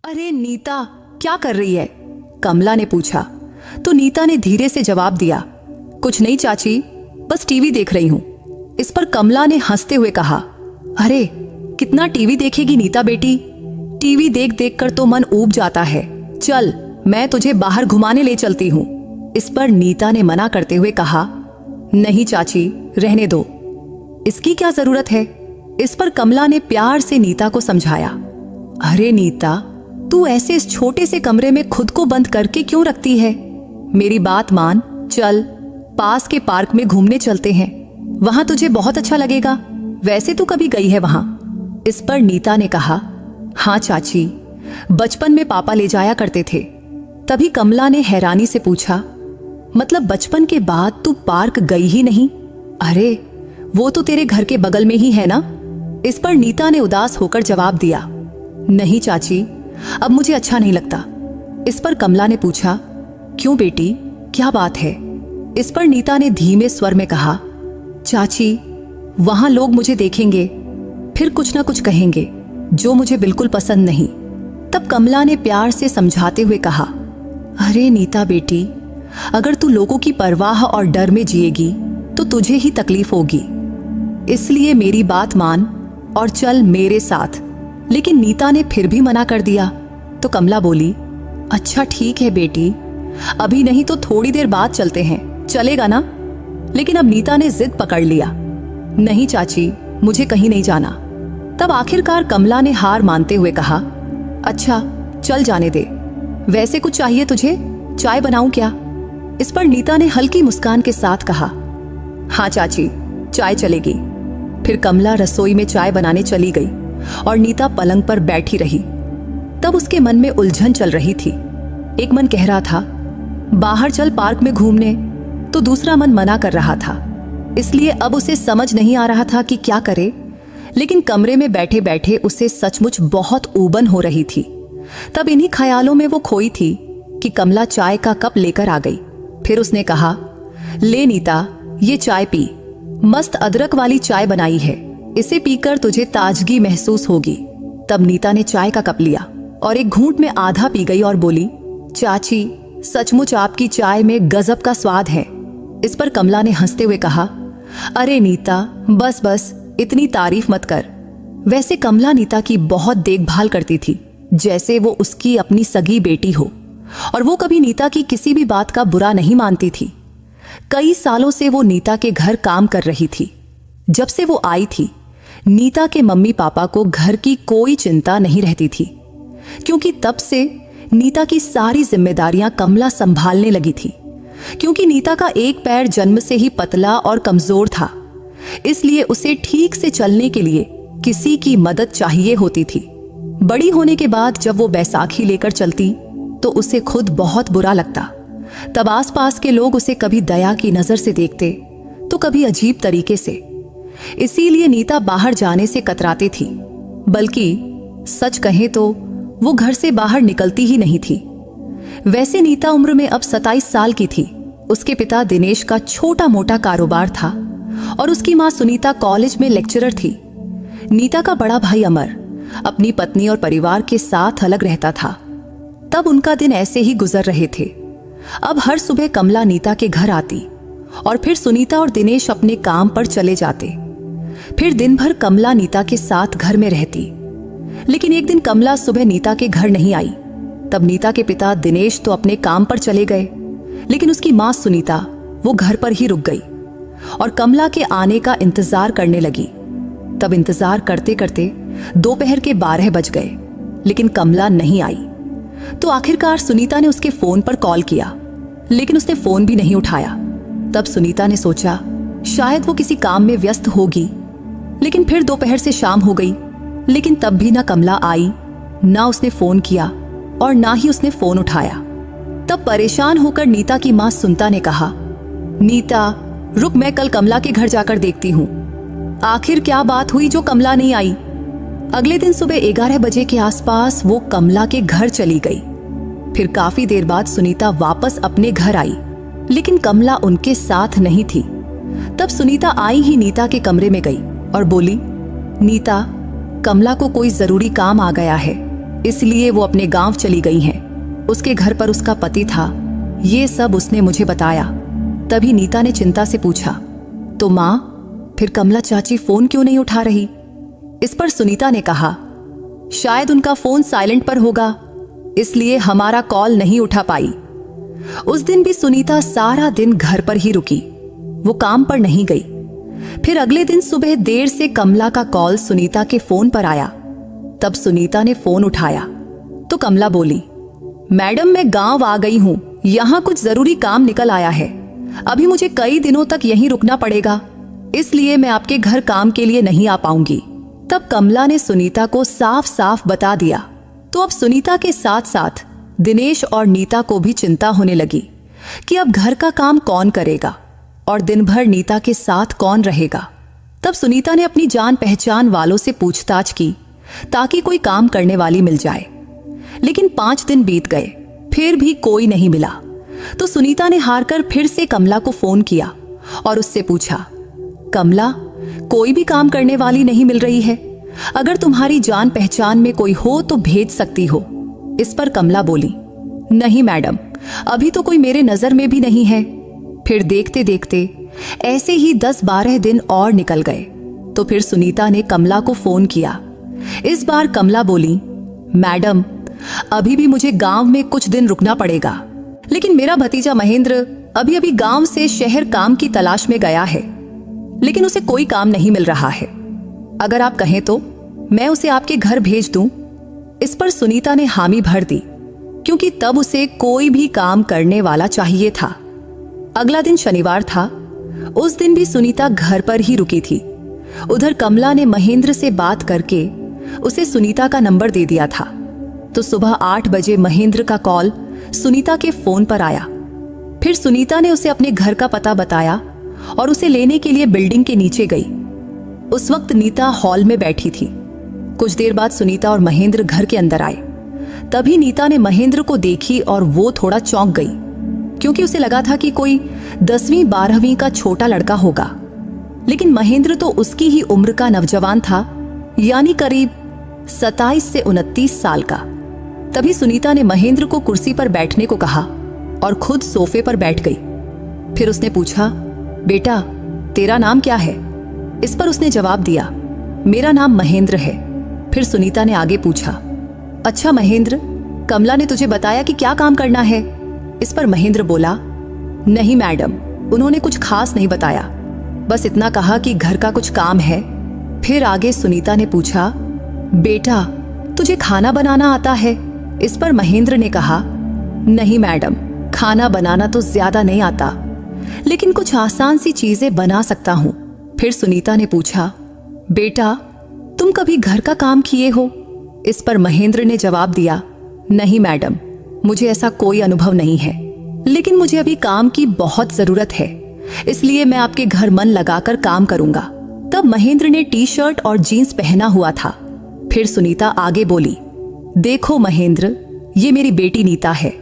अरे नीता, क्या कर रही है? कमला ने पूछा। तो नीता ने धीरे से जवाब दिया, कुछ नहीं चाची, बस टीवी देख रही हूं। इस पर कमला ने हंसते हुए कहा, अरे कितना टीवी देखेगी नीता बेटी, टीवी देख देख कर तो मन ऊब जाता है, चल मैं तुझे बाहर घुमाने ले चलती हूँ। इस पर नीता ने मना करते हुए कहा, नहीं चाची, रहने दो, इसकी क्या जरूरत है। इस पर कमला ने प्यार से नीता को समझाया, अरे नीता, तू ऐसे इस छोटे से कमरे में खुद को बंद करके क्यों रखती है? मेरी बात मान, चल पास के पार्क में घूमने चलते हैं, वहां तुझे बहुत अच्छा लगेगा, वैसे तू कभी गई है वहां। इस पर नीता ने कहा, हाँ चाची, बचपन में पापा ले जाया करते थे। तभी कमला ने हैरानी से पूछा, मतलब बचपन के बाद तू पार्क गई ही नहीं? अरे वो तो तेरे घर के बगल में ही है ना। इस पर नीता ने उदास होकर जवाब दिया, नहीं चाची, अब मुझे अच्छा नहीं लगता। इस पर कमला ने पूछा, क्यों बेटी, क्या बात है? इस पर नीता ने धीमे स्वर में कहा, चाची, वहां लोग मुझे देखेंगे, फिर कुछ ना कुछ कहेंगे जो मुझे बिल्कुल पसंद नहीं। तब कमला ने प्यार से समझाते हुए कहा, अरे नीता बेटी, अगर तू लोगों की परवाह और डर में जिएगी तो तुझे ही तकलीफ होगी, इसलिए मेरी बात मान और चल मेरे साथ। लेकिन नीता ने फिर भी मना कर दिया। तो कमला बोली, अच्छा ठीक है बेटी, अभी नहीं तो थोड़ी देर बाद चलते हैं, चलेगा ना? लेकिन अब नीता ने जिद पकड़ लिया, नहीं चाची, मुझे कहीं नहीं जाना। तब आखिरकार कमला ने हार मानते हुए कहा, अच्छा चल जाने दे, वैसे कुछ चाहिए तुझे, चाय बनाऊं क्या? इस पर नीता ने हल्की मुस्कान के साथ कहा, हाँ चाची, चाय चलेगी। फिर कमला रसोई में चाय बनाने चली गई और नीता पलंग पर बैठी रही। तब उसके मन में उलझन चल रही थी। एक मन कह रहा था, बाहर चल पार्क में घूमने, तो दूसरा मन मना कर रहा था। इसलिए अब उसे समझ नहीं आ रहा था कि क्या करे। लेकिन कमरे में बैठे बैठे उसे सचमुच बहुत ऊबन हो रही थी। तब इन्हीं ख्यालों में वो खोई थी कि कमला चाय का कप लेकर आ गई। फिर उसने कहा, ले नीता, ये चाय पी, मस्त अदरक वाली चाय बनाई है, इसे पीकर तुझे ताजगी महसूस होगी। तब नीता ने चाय का कप लिया और एक घूंट में आधा पी गई और बोली, चाची, सचमुच आपकी चाय में गजब का स्वाद है। इस पर कमला ने हंसते हुए कहा, अरे नीता, बस बस, इतनी तारीफ मत कर। वैसे कमला नीता की बहुत देखभाल करती थी, जैसे वो उसकी अपनी सगी बेटी हो, और वो कभी नीता की किसी भी बात का बुरा नहीं मानती थी। कई सालों से वो नीता के घर काम कर रही थी। जब से वो आई थी, नीता के मम्मी पापा को घर की कोई चिंता नहीं रहती थी, क्योंकि तब से नीता की सारी जिम्मेदारियां कमला संभालने लगी थी। क्योंकि नीता का एक पैर जन्म से ही पतला और कमजोर था, इसलिए उसे ठीक से चलने के लिए किसी की मदद चाहिए होती थी। बड़ी होने के बाद जब वो बैसाखी लेकर चलती तो उसे खुद बहुत बुरा लगता। तब आसपास के लोग उसे कभी दया की नजर से देखते तो कभी अजीब तरीके से। इसीलिए नीता बाहर जाने से कतराती थी, बल्कि सच कहें तो वो घर से बाहर निकलती ही नहीं थी। वैसे नीता उम्र में अब 27 साल की थी। उसके पिता दिनेश का छोटा मोटा कारोबार था और उसकी मां सुनीता कॉलेज में लेक्चरर थी। नीता का बड़ा भाई अमर अपनी पत्नी और परिवार के साथ अलग रहता था। तब उनका दिन ऐसे ही गुजर रहे थे। अब हर सुबह कमला नीता के घर आती और फिर सुनीता और दिनेश अपने काम पर चले जाते। फिर दिन भर कमला नीता के साथ घर में रहती। लेकिन एक दिन कमला सुबह नीता के घर नहीं आई। तब नीता के पिता दिनेश तो अपने काम पर चले गए, लेकिन उसकी मां सुनीता वो घर पर ही रुक गई और कमला के आने का इंतजार करने लगी। तब इंतजार करते करते दोपहर के 12 बज गए, लेकिन कमला नहीं आई। तो आखिरकार सुनीता ने उसके फोन पर कॉल किया, लेकिन उसने फोन भी नहीं उठाया। तब सुनीता ने सोचा शायद वो किसी काम में व्यस्त होगी। लेकिन फिर दोपहर से शाम हो गई, लेकिन तब भी ना कमला आई, ना उसने फोन किया और ना ही उसने फोन उठाया। तब परेशान होकर नीता की मां सुनीता ने कहा, नीता रुक, मैं कल कमला के घर जाकर देखती हूँ। आखिर क्या बात हुई जो कमला नहीं आई? अगले दिन सुबह 11 बजे के आसपास वो कमला के घर चली गई। फिर काफी देर बाद सुनीता वापस अपने घर आई, लेकिन कमला उनके साथ नहीं थी। तब सुनीता आई ही नीता के कमरे में गई और बोली, नीता, कमला को कोई जरूरी काम आ गया है, इसलिए वो अपने गांव चली गई हैं। उसके घर पर उसका पति था। ये सब उसने मुझे बताया। तभी नीता ने चिंता से पूछा, तो माँ, फिर कमला चाची फोन क्यों नहीं उठा रही? इस पर सुनीता ने कहा, शायद उनका फोन साइलेंट पर होगा, इसलिए हमारा कॉल नहीं उठा पाई। उस दिन भी सुनीता सारा दिन घर पर ही रुकी, वो काम पर नहीं गई। फिर अगले दिन सुबह देर से कमला का कॉल सुनीता के फोन पर आया। तब सुनीता ने फोन उठाया तो कमला बोली, मैडम मैं गांव आ गई हूं, यहां कुछ जरूरी काम निकल आया है। अभी मुझे कई दिनों तक यहीं रुकना पड़ेगा, इसलिए मैं आपके घर काम के लिए नहीं आ पाऊंगी। तब कमला ने सुनीता को साफ साफ बता दिया। तो अब सुनीता के साथ साथ दिनेश और नीता को भी चिंता होने लगी कि अब घर का काम कौन करेगा और दिन भर नीता के साथ कौन रहेगा। तब सुनीता ने अपनी जान पहचान वालों से पूछताछ की ताकि कोई काम करने वाली मिल जाए। लेकिन 5 दिन बीत गए, फिर भी कोई नहीं मिला। तो सुनीता ने हारकर फिर से कमला को फोन किया और उससे पूछा, कमला, कोई भी काम करने वाली नहीं मिल रही है, अगर तुम्हारी जान पहचान में कोई हो तो भेज सकती हो। इस पर कमला बोली, नहीं मैडम, अभी तो कोई मेरे नजर में भी नहीं है। फिर देखते देखते ऐसे ही 10-12 दिन और निकल गए। तो फिर सुनीता ने कमला को फोन किया। इस बार कमला बोली, मैडम, अभी भी मुझे गांव में कुछ दिन रुकना पड़ेगा, लेकिन मेरा भतीजा महेंद्र अभी अभी गांव से शहर काम की तलाश में गया है, लेकिन उसे कोई काम नहीं मिल रहा है। अगर आप कहें तो मैं उसे आपके घर भेज दूं। इस पर सुनीता ने हामी भर दी, क्योंकि तब उसे कोई भी काम करने वाला चाहिए था। अगला दिन शनिवार था। उस दिन भी सुनीता घर पर ही रुकी थी। उधर कमला ने महेंद्र से बात करके उसे सुनीता का नंबर दे दिया था। तो सुबह 8 बजे महेंद्र का कॉल सुनीता के फोन पर आया। फिर सुनीता ने उसे अपने घर का पता बताया और उसे लेने के लिए बिल्डिंग के नीचे गई। उस वक्त नीता हॉल में बैठी थी। कुछ देर बाद सुनीता और महेंद्र घर के अंदर आए। तभी नीता ने महेंद्र को देखी और वो थोड़ा चौंक गई, क्योंकि उसे लगा था कि कोई 10वीं 12वीं का छोटा लड़का होगा। लेकिन महेंद्र तो उसकी ही उम्र का नौजवान था, यानी करीब 27 से 29 साल का। तभी सुनीता ने महेंद्र को कुर्सी पर बैठने को कहा और खुद सोफे पर बैठ गई। फिर उसने पूछा, बेटा, तेरा नाम क्या है? इस पर उसने जवाब दिया, मेरा नाम महेंद्र है। फिर सुनीता ने आगे पूछा, अच्छा महेंद्र, कमला ने तुझे बताया कि क्या काम करना है? इस पर महेंद्र बोला, नहीं मैडम, उन्होंने कुछ खास नहीं बताया, बस इतना कहा कि घर का कुछ काम है। फिर आगे सुनीता ने पूछा, बेटा, तुझे खाना बनाना आता है? इस पर महेंद्र ने कहा, नहीं मैडम, खाना बनाना तो ज्यादा नहीं आता, लेकिन कुछ आसान सी चीजें बना सकता हूं। फिर सुनीता ने पूछा, बेटा, तुम कभी घर का काम किए हो? इस पर महेंद्र ने जवाब दिया, नहीं मैडम, मुझे ऐसा कोई अनुभव नहीं है, लेकिन मुझे अभी काम की बहुत जरूरत है, इसलिए मैं आपके घर मन लगाकर काम करूंगा। तब महेंद्र ने टी-शर्ट और जीन्स पहना हुआ था। फिर सुनीता आगे बोली, देखो महेंद्र, ये मेरी बेटी नीता है,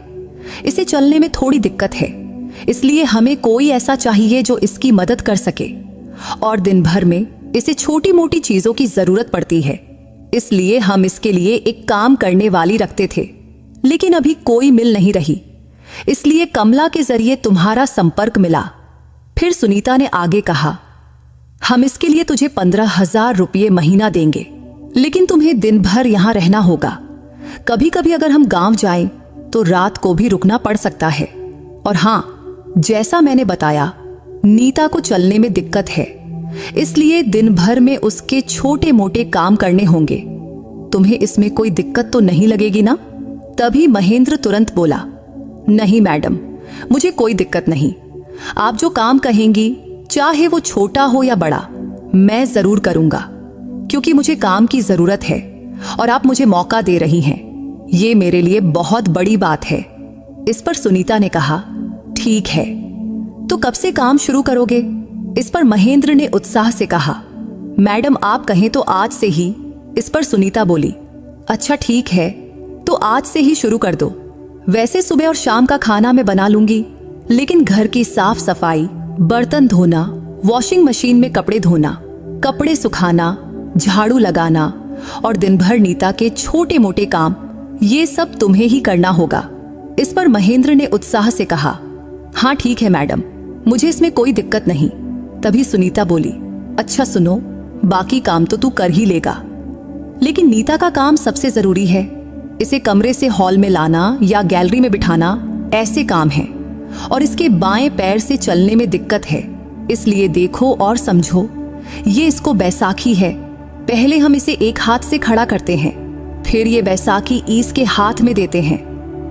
इसे चलने में थोड़ी दिक्कत है, इसलिए हमें कोई ऐसा चाहिए जो इसकी मदद कर सके, और दिन भर में इसे छोटी मोटी चीजों की जरूरत पड़ती है, इसलिए हम इसके लिए एक काम करने वाली रखते थे, लेकिन अभी कोई मिल नहीं रही, इसलिए कमला के जरिए तुम्हारा संपर्क मिला। फिर सुनीता ने आगे कहा, हम इसके लिए तुझे 15,000 रुपये महीना देंगे, लेकिन तुम्हें दिन भर यहां रहना होगा। कभी कभी अगर हम गांव जाएं तो रात को भी रुकना पड़ सकता है। और हां, जैसा मैंने बताया, नीता को चलने में दिक्कत है, इसलिए दिन भर में उसके छोटे मोटे काम करने होंगे। तुम्हें इसमें कोई दिक्कत तो नहीं लगेगी ना? तभी महेंद्र तुरंत बोला, नहीं मैडम, मुझे कोई दिक्कत नहीं, आप जो काम कहेंगी, चाहे वो छोटा हो या बड़ा, मैं जरूर करूंगा, क्योंकि मुझे काम की जरूरत है और आप मुझे मौका दे रही हैं, ये मेरे लिए बहुत बड़ी बात है। इस पर सुनीता ने कहा, ठीक है, तो कब से काम शुरू करोगे? इस पर महेंद्र ने उत्साह से कहा, मैडम आप कहें तो आज से ही। इस पर सुनीता बोली, अच्छा ठीक है, तो आज से ही शुरू कर दो। वैसे सुबह और शाम का खाना मैं बना लूंगी, लेकिन घर की साफ सफाई, बर्तन धोना, वॉशिंग मशीन में कपड़े धोना, कपड़े सुखाना, झाड़ू लगाना और दिन भर नीता के छोटे मोटे काम ये सब तुम्हें ही करना होगा। इस पर महेंद्र ने उत्साह से कहा, हाँ ठीक है मैडम, मुझे इसमें कोई दिक्कत नहीं। तभी सुनीता बोली, अच्छा सुनो, बाकी काम तो तू कर ही लेगा, लेकिन नीता का काम सबसे जरूरी है। इसे कमरे से हॉल में लाना या गैलरी में बिठाना ऐसे काम है, और इसके बाएं पैर से चलने में दिक्कत है, इसलिए देखो और समझो। ये इसको बैसाखी है, पहले हम इसे एक हाथ से खड़ा करते हैं, फिर ये बैसाखी इसके हाथ में देते हैं,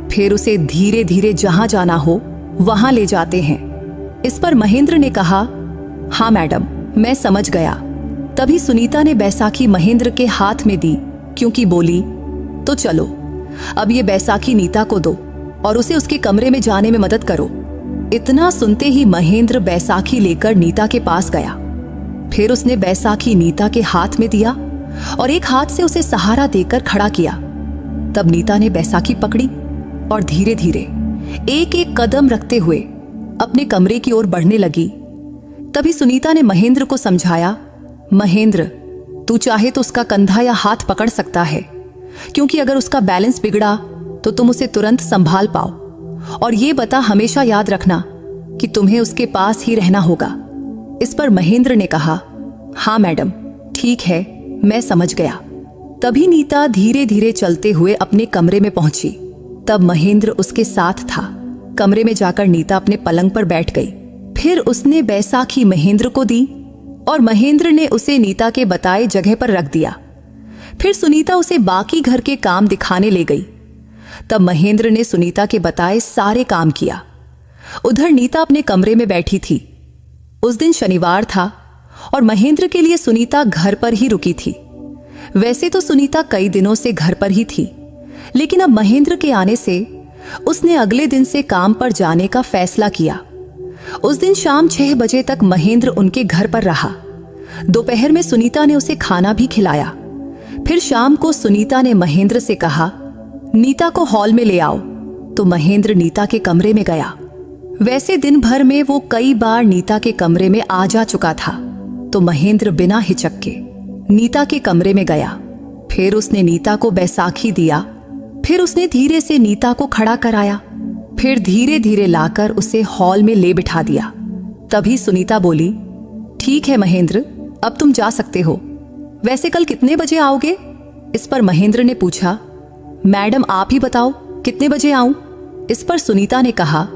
फिर उसे धीरे धीरे जहां जाना हो वहां ले जाते हैं। इस पर महेंद्र ने कहा, हाँ मैडम, मैं समझ गया। तभी सुनीता ने बैसाखी महेंद्र के हाथ में दी, क्योंकि बोली, तो चलो अब ये बैसाखी नीता को दो और उसे उसके कमरे में जाने में मदद करो। इतना सुनते ही महेंद्र बैसाखी लेकर नीता के पास गया। फिर उसने बैसाखी नीता के हाथ में दिया और एक हाथ से उसे सहारा देकर खड़ा किया। तब नीता ने बैसाखी पकड़ी और धीरे धीरे एक एक कदम रखते हुए अपने कमरे की ओर बढ़ने लगी। तभी सुनीता ने महेंद्र को समझाया, महेंद्र, तू चाहे तो उसका कंधा या हाथ पकड़ सकता है, क्योंकि अगर उसका बैलेंस बिगड़ा तो तुम उसे तुरंत संभाल पाओ। और ये बता, हमेशा याद रखना कि तुम्हें उसके पास ही रहना होगा। इस पर महेंद्र ने कहा, हाँ मैडम, ठीक है, मैं समझ गया। तभी नीता धीरे धीरे चलते हुए अपने कमरे में पहुंची। तब महेंद्र उसके साथ था। कमरे में जाकर नीता अपने पलंग पर बैठ गई। फिर उसने बैसाखी महेंद्र को दी और महेंद्र ने उसे नीता के बताए जगह पर रख दिया। फिर सुनीता उसे बाकी घर के काम दिखाने ले गई। तब महेंद्र ने सुनीता के बताए सारे काम किया। उधर नीता अपने कमरे में बैठी थी। उस दिन शनिवार था और महेंद्र के लिए सुनीता घर पर ही रुकी थी। वैसे तो सुनीता कई दिनों से घर पर ही थी, लेकिन अब महेंद्र के आने से उसने अगले दिन से काम पर जाने का फैसला किया। उस दिन शाम 6 बजे तक महेंद्र उनके घर पर रहा। दोपहर में सुनीता ने उसे खाना भी खिलाया। फिर शाम को सुनीता ने महेंद्र से कहा, नीता को हॉल में ले आओ। तो महेंद्र नीता के कमरे में गया। वैसे दिन भर में वो कई बार नीता के कमरे में आ जा चुका था, तो महेंद्र बिना हिचक के नीता के कमरे में गया। फिर उसने नीता को बैसाखी दिया। फिर उसने धीरे से नीता को खड़ा कराया। फिर धीरे धीरे लाकर उसे हॉल में ले बिठा दिया। तभी सुनीता बोली, ठीक है महेंद्र, अब तुम जा सकते हो। वैसे कल कितने बजे आओगे? इस पर महेंद्र ने पूछा, मैडम आप ही बताओ कितने बजे आऊं? इस पर सुनीता ने कहा,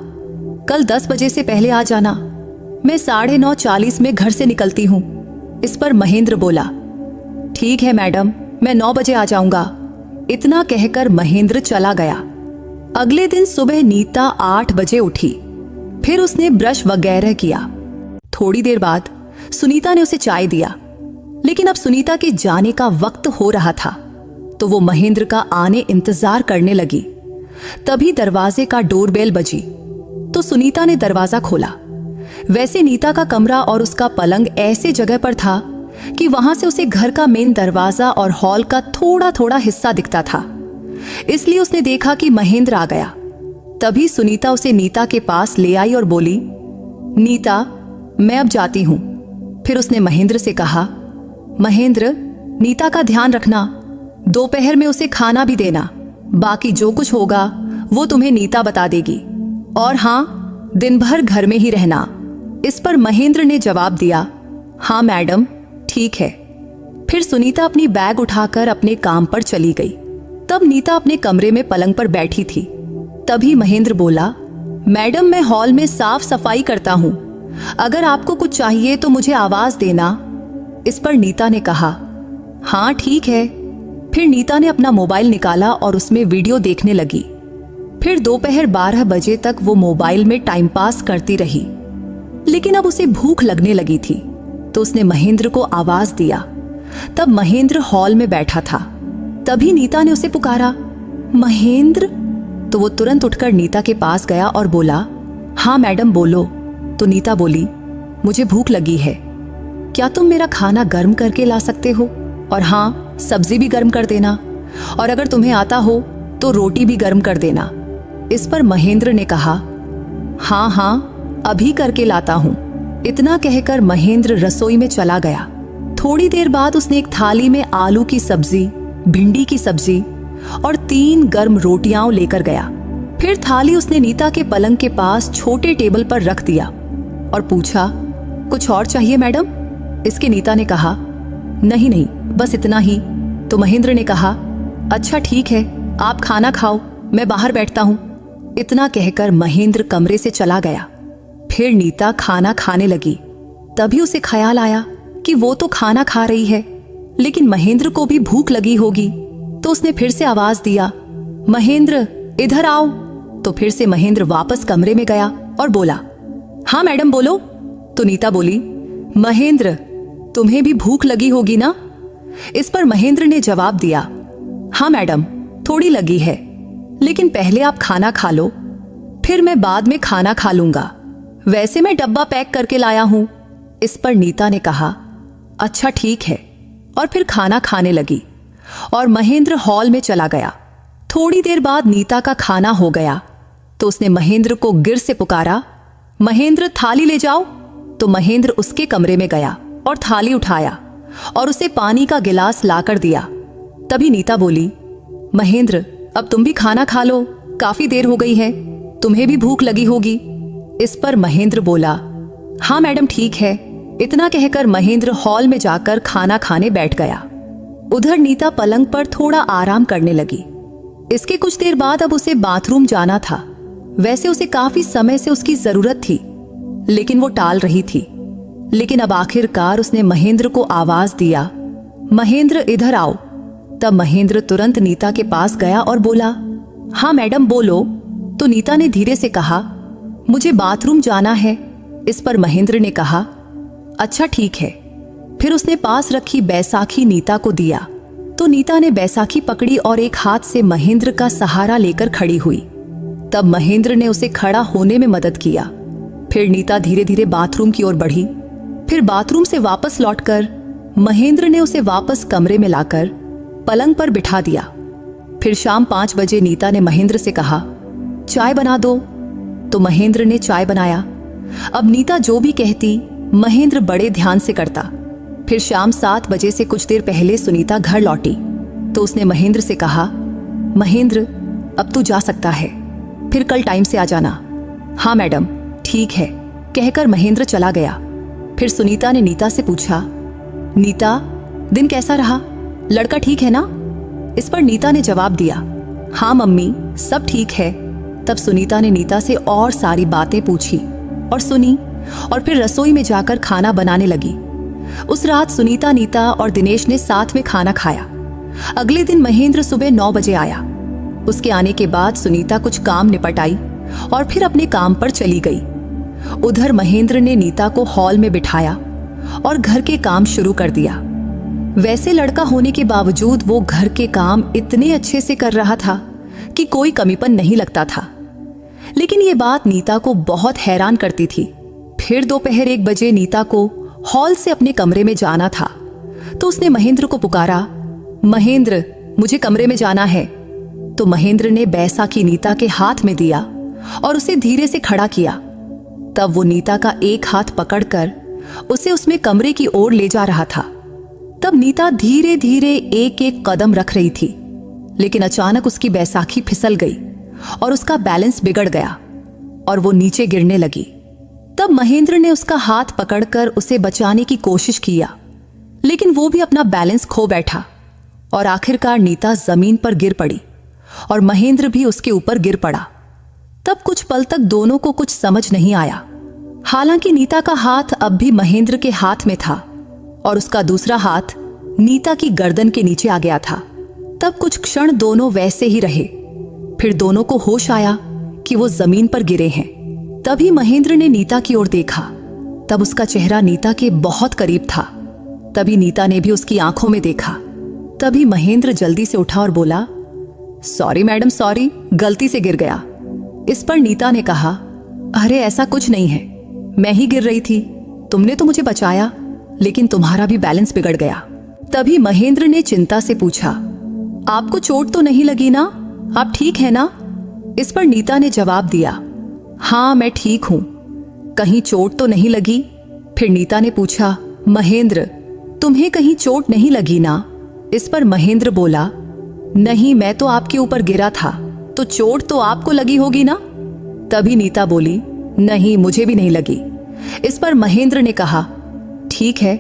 कल 10 बजे से पहले आ जाना। मैं 9:40 में घर से निकलती हूं। इस पर महेंद्र बोला, ठीक है मैडम, मैं 9 बजे आ जाऊंगा। इतना कहकर महेंद्र चला गया। अगले दिन सुबह नीता 8 बजे उठी। फिर उसने ब्रश वगैरह किया। थोड़ी देर बाद सुनीता ने उसे चाय दिया, लेकिन अब सुनीता के जाने का वक्त हो रहा था, तो वो महेंद्र का आने इंतजार करने लगी। तभी दरवाजे का डोरबेल बजी, तो सुनीता ने दरवाजा खोला। वैसे नीता का कमरा और उसका पलंग ऐसे जगह पर था कि वहां से उसे घर का मेन दरवाजा और हॉल का थोड़ा थोड़ा हिस्सा दिखता था। इसलिए उसने देखा कि महेंद्र आ गया। तभी सुनीता उसे नीता के पास ले आई और बोली, नीता, मैं अब जाती हूं। फिर उसने महेंद्र से कहा, महेंद्र, नीता का ध्यान रखना, दोपहर में उसे खाना भी देना। बाकी जो कुछ होगा वो तुम्हें नीता बता देगी। और हाँ, दिन भर घर में ही रहना। इस पर महेंद्र ने जवाब दिया, हाँ मैडम, ठीक है। फिर सुनीता अपनी बैग उठाकर अपने काम पर चली गई। तब नीता अपने कमरे में पलंग पर बैठी थी। तभी महेंद्र बोला, मैडम, मैं हॉल में साफ सफाई करता हूं, अगर आपको कुछ चाहिए तो मुझे आवाज देना। इस पर नीता ने कहा, हाँ ठीक है। फिर नीता ने अपना मोबाइल निकाला और उसमें वीडियो देखने लगी। फिर दोपहर 12 बजे तक वो मोबाइल में टाइम पास करती रही। लेकिन अब उसे भूख लगने लगी थी, तो उसने महेंद्र को आवाज दिया। तब महेंद्र हॉल में बैठा था। तभी नीता ने उसे पुकारा, महेंद्र। तो वो तुरंत उठकर नीता के पास गया और बोला, हाँ मैडम बोलो। तो नीता बोली, मुझे भूख लगी है, क्या तुम मेरा खाना गर्म करके ला सकते हो? और हाँ, सब्जी भी गर्म कर देना, और अगर तुम्हें आता हो तो रोटी भी गर्म कर देना। इस पर महेंद्र ने कहा, हाँ हाँ, अभी करके लाता हूं। इतना कहकर महेंद्र रसोई में चला गया। थोड़ी देर बाद उसने एक थाली में आलू की सब्जी, भिंडी की सब्जी और 3 गर्म रोटियां लेकर गया। फिर थाली उसने नीता के पलंग के पास छोटे टेबल पर रख दिया और पूछा, कुछ और चाहिए मैडम? इसके नीता ने कहा, नहीं नहीं, बस इतना ही। तो महेंद्र ने कहा, अच्छा ठीक है, आप खाना खाओ, मैं बाहर बैठता हूं। इतना कहकर महेंद्र कमरे से चला गया। फिर नीता खाना खाने लगी। तभी उसे ख्याल आया कि वो तो खाना खा रही है, लेकिन महेंद्र को भी भूख लगी होगी। तो उसने फिर से आवाज दिया, महेंद्र इधर आओ। तो फिर से महेंद्र वापस कमरे में गया और बोला, हाँ मैडम बोलो। तो नीता बोली, महेंद्र तुम्हें भी भूख लगी होगी ना? इस पर महेंद्र ने जवाब दिया, हाँ मैडम, थोड़ी लगी है, लेकिन पहले आप खाना खा लो, फिर मैं बाद में खाना खा लूंगा। वैसे मैं डब्बा पैक करके लाया हूं। इस पर नीता ने कहा, अच्छा ठीक है, और फिर खाना खाने लगी और महेंद्र हॉल में चला गया। थोड़ी देर बाद नीता का खाना हो गया तो उसने महेंद्र को गिर से पुकारा, महेंद्र थाली ले जाओ। तो महेंद्र उसके कमरे में गया और थाली उठाया और उसे पानी का गिलास लाकर दिया। तभी नीता बोली, महेंद्र अब तुम भी खाना खा लो, काफी देर हो गई है, तुम्हें भी भूख लगी होगी। इस पर महेंद्र बोला, हाँ मैडम ठीक है। इतना कहकर महेंद्र हॉल में जाकर खाना खाने बैठ गया। उधर नीता पलंग पर थोड़ा आराम करने लगी। इसके कुछ देर बाद अब उसे बाथरूम जाना था। वैसे उसे काफी समय से उसकी जरूरत थी, लेकिन वो टाल रही थी। लेकिन अब आखिरकार उसने महेंद्र को आवाज दिया, महेंद्र इधर आओ। तब महेंद्र तुरंत नीता के पास गया और बोला, हाँ मैडम बोलो। तो नीता ने धीरे से कहा, मुझे बाथरूम जाना है। इस पर महेंद्र ने कहा, अच्छा ठीक है। फिर उसने पास रखी बैसाखी नीता को दिया। तो नीता ने बैसाखी पकड़ी और एक हाथ से महेंद्र का सहारा लेकर खड़ी हुई। तब महेंद्र ने उसे खड़ा होने में मदद किया। फिर नीता धीरे धीरे बाथरूम की ओर बढ़ी। फिर बाथरूम से वापस लौटकर महेंद्र ने उसे वापस कमरे में लाकर पलंग पर बिठा दिया। फिर शाम 5 बजे नीता ने महेंद्र से कहा, चाय बना दो। तो महेंद्र ने चाय बनाया। अब नीता जो भी कहती महेंद्र बड़े ध्यान से करता। फिर शाम 7 बजे से कुछ देर पहले सुनीता घर लौटी तो उसने महेंद्र से कहा, महेंद्र अब तू जा सकता है, फिर कल टाइम से आ जाना। हाँ मैडम ठीक है, कहकर महेंद्र चला गया। फिर सुनीता ने नीता से पूछा, नीता दिन कैसा रहा, लड़का ठीक है ना? इस पर नीता ने जवाब दिया, हाँ मम्मी सब ठीक है। तब सुनीता ने नीता से और सारी बातें पूछी और सुनी और फिर रसोई में जाकर खाना बनाने लगी। उस रात सुनीता, नीता और दिनेश ने साथ में खाना खाया। अगले दिन महेंद्र सुबह 9 बजे आया। उसके आने के बाद सुनीता कुछ काम निपटाई और फिर अपने काम पर चली गई। उधर महेंद्र ने नीता को हॉल में बिठाया और घर के काम शुरू कर दिया। वैसे लड़का होने के बावजूद वो घर के काम इतने अच्छे से कर रहा था कि कोई कमीपन नहीं लगता था। लेकिन ये बात नीता को बहुत हैरान करती थी। फिर दोपहर 1 बजे नीता को हॉल से अपने कमरे में जाना था तो उसने महेंद्र को पुकारा, महेंद्र मुझे कमरे में जाना है। तो महेंद्र ने बैसाखी नीता के हाथ में दिया और उसे धीरे से खड़ा किया। तब वो नीता का एक हाथ पकड़कर उसे उसमें कमरे की ओर ले जा रहा था। तब नीता धीरे धीरे एक एक कदम रख रही थी, लेकिन अचानक उसकी बैसाखी फिसल गई और उसका बैलेंस बिगड़ गया और वो नीचे गिरने लगी। तब महेंद्र ने उसका हाथ पकड़कर उसे बचाने की कोशिश किया, लेकिन वो भी अपना बैलेंस खो बैठा और आखिरकार नीता जमीन पर गिर पड़ी और महेंद्र भी उसके ऊपर गिर पड़ा। तब कुछ पल तक दोनों को कुछ समझ नहीं आया। हालांकि नीता का हाथ अब भी महेंद्र के हाथ में था और उसका दूसरा हाथ नीता की गर्दन के नीचे आ गया था। तब कुछ क्षण दोनों वैसे ही रहे। फिर दोनों को होश आया कि वो जमीन पर गिरे हैं। तभी महेंद्र ने नीता की ओर देखा। तब उसका चेहरा नीता के बहुत करीब था। तभी नीता ने भी उसकी आंखों में देखा। तभी महेंद्र जल्दी से उठा और बोला, सॉरी मैडम सॉरी, गलती से गिर गया। इस पर नीता ने कहा, अरे ऐसा कुछ नहीं है, मैं ही गिर रही थी, तुमने तो मुझे बचाया, लेकिन तुम्हारा भी बैलेंस बिगड़ गया। तभी महेंद्र ने चिंता से पूछा, आपको चोट तो नहीं लगी ना, आप ठीक है ना? इस पर नीता ने जवाब दिया, हाँ मैं ठीक हूं, कहीं चोट तो नहीं लगी? फिर नीता ने पूछा, महेंद्र तुम्हें कहीं चोट नहीं लगी ना? इस पर महेंद्र बोला, नहीं, मैं तो आपके ऊपर गिरा था, तो चोट तो आपको लगी होगी ना। तभी नीता बोली, नहीं, मुझे भी नहीं लगी। इस पर महेंद्र ने कहा, ठीक है।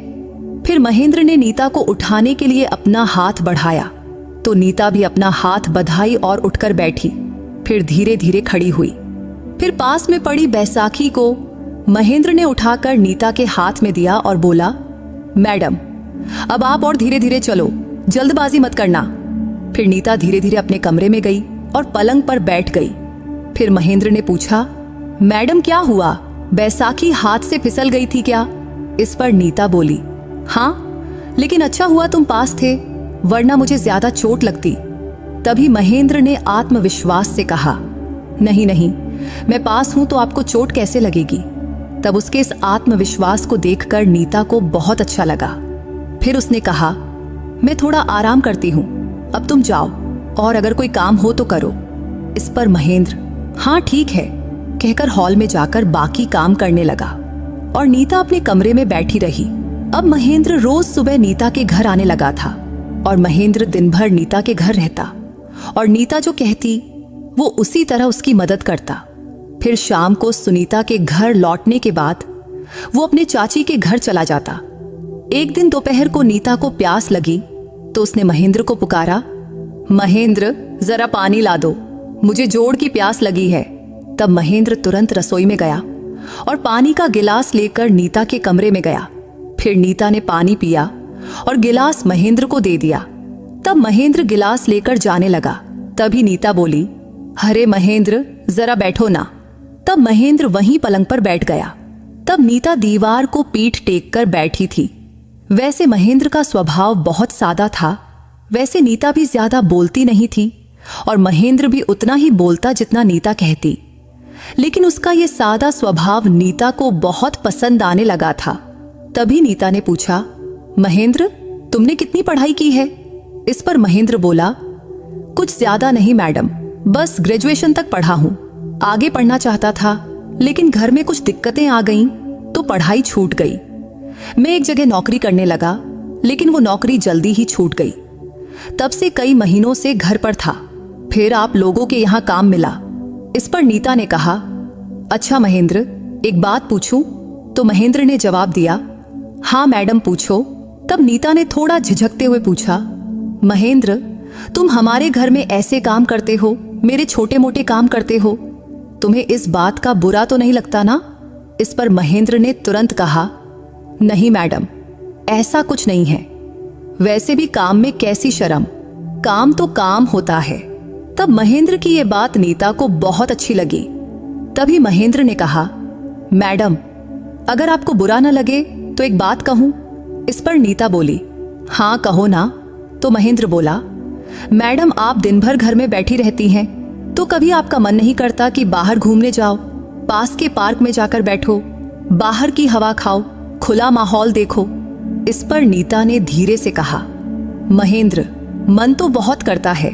फिर महेंद्र ने नीता को उठाने के लिए अपना हाथ बढ़ाया तो नीता भी अपना हाथ बधाई और उठकर बैठी, फिर धीरे धीरे खड़ी हुई। फिर पास में पड़ी बैसाखी को महेंद्र ने उठाकर नीता के हाथ में दिया और बोला, मैडम, अब आप और धीरे धीरे चलो, जल्दबाजी मत करना। फिर नीता धीरे धीरे अपने कमरे में गई और पलंग पर बैठ गई। फिर महेंद्र ने पूछा, मैडम क्या हुआ, बैसाखी हाथ से फिसल गई थी क्या? इस पर नीता बोली, हाँ, लेकिन अच्छा हुआ तुम पास थे, वरना मुझे ज्यादा चोट लगती। तभी महेंद्र ने आत्मविश्वास से कहा, नहीं नहीं, मैं पास हूं तो आपको चोट कैसे लगेगी। तब उसके इस आत्मविश्वास को देखकर नीता को बहुत अच्छा लगा। फिर उसने कहा, मैं थोड़ा आराम करती हूं, अब तुम जाओ और अगर कोई काम हो तो करो। इस पर महेंद्र, हाँ ठीक है, कहकर हॉल में जाकर बाकी काम करने लगा और नीता अपने कमरे में बैठी रही। अब महेंद्र रोज सुबह नीता के घर आने लगा था और महेंद्र दिन भर नीता के घर रहता और नीता जो कहती वो उसी तरह उसकी मदद करता। फिर शाम को सुनीता के घर लौटने के बाद वो अपने चाची के घर चला जाता। एक दिन दोपहर को नीता को प्यास लगी तो उसने महेंद्र को पुकारा, महेंद्र जरा पानी ला दो, मुझे जोड़ की प्यास लगी है। तब महेंद्र तुरंत रसोई में गया और पानी का गिलास लेकर नीता के कमरे में गया। फिर नीता ने पानी पिया और गिलास महेंद्र को दे दिया। तब महेंद्र गिलास लेकर जाने लगा। तभी नीता बोली, अरे महेंद्र जरा बैठो ना। तब महेंद्र वहीं पलंग पर बैठ गया। तब नीता दीवार को पीठ टेक कर बैठी थी। वैसे महेंद्र का स्वभाव बहुत सादा था, वैसे नीता भी ज्यादा बोलती नहीं थी और महेंद्र भी उतना ही बोलता जितना नीता कहती। लेकिन उसका ये सादा स्वभाव नीता को बहुत पसंद आने लगा था। तभी नीता ने पूछा, महेंद्र तुमने कितनी पढ़ाई की है? इस पर महेंद्र बोला, कुछ ज्यादा नहीं मैडम, बस ग्रेजुएशन तक पढ़ा हूं। आगे पढ़ना चाहता था लेकिन घर में कुछ दिक्कतें आ गईं तो पढ़ाई छूट गई। मैं एक जगह नौकरी करने लगा लेकिन वो नौकरी जल्दी ही छूट गई। तब से कई महीनों से घर पर था। फिर आप लोगों के यहाँ काम मिला। इस पर नीता ने कहा, अच्छा महेंद्र एक बात पूछूं? तो महेंद्र ने जवाब दिया, हाँ मैडम पूछो। तब नीता ने थोड़ा झिझकते हुए पूछा, महेंद्र तुम हमारे घर में ऐसे काम करते हो, मेरे छोटे मोटे काम करते हो, तुम्हें इस बात का बुरा तो नहीं लगता ना? इस पर महेंद्र ने तुरंत कहा, नहीं मैडम, ऐसा कुछ नहीं है। वैसे भी काम में कैसी शर्म, काम तो काम होता है। तब महेंद्र की ये बात नीता को बहुत अच्छी लगी। तभी महेंद्र ने कहा, मैडम अगर आपको बुरा न लगे तो एक बात कहूं? इस पर नीता बोली, हाँ कहो ना। तो महेंद्र बोला, मैडम आप दिन भर घर में बैठी रहती हैं तो कभी आपका मन नहीं करता कि बाहर घूमने जाओ, पास के पार्क में जाकर बैठो, बाहर की हवा खाओ, खुला माहौल देखो। इस पर नीता ने धीरे से कहा, महेंद्र मन तो बहुत करता है,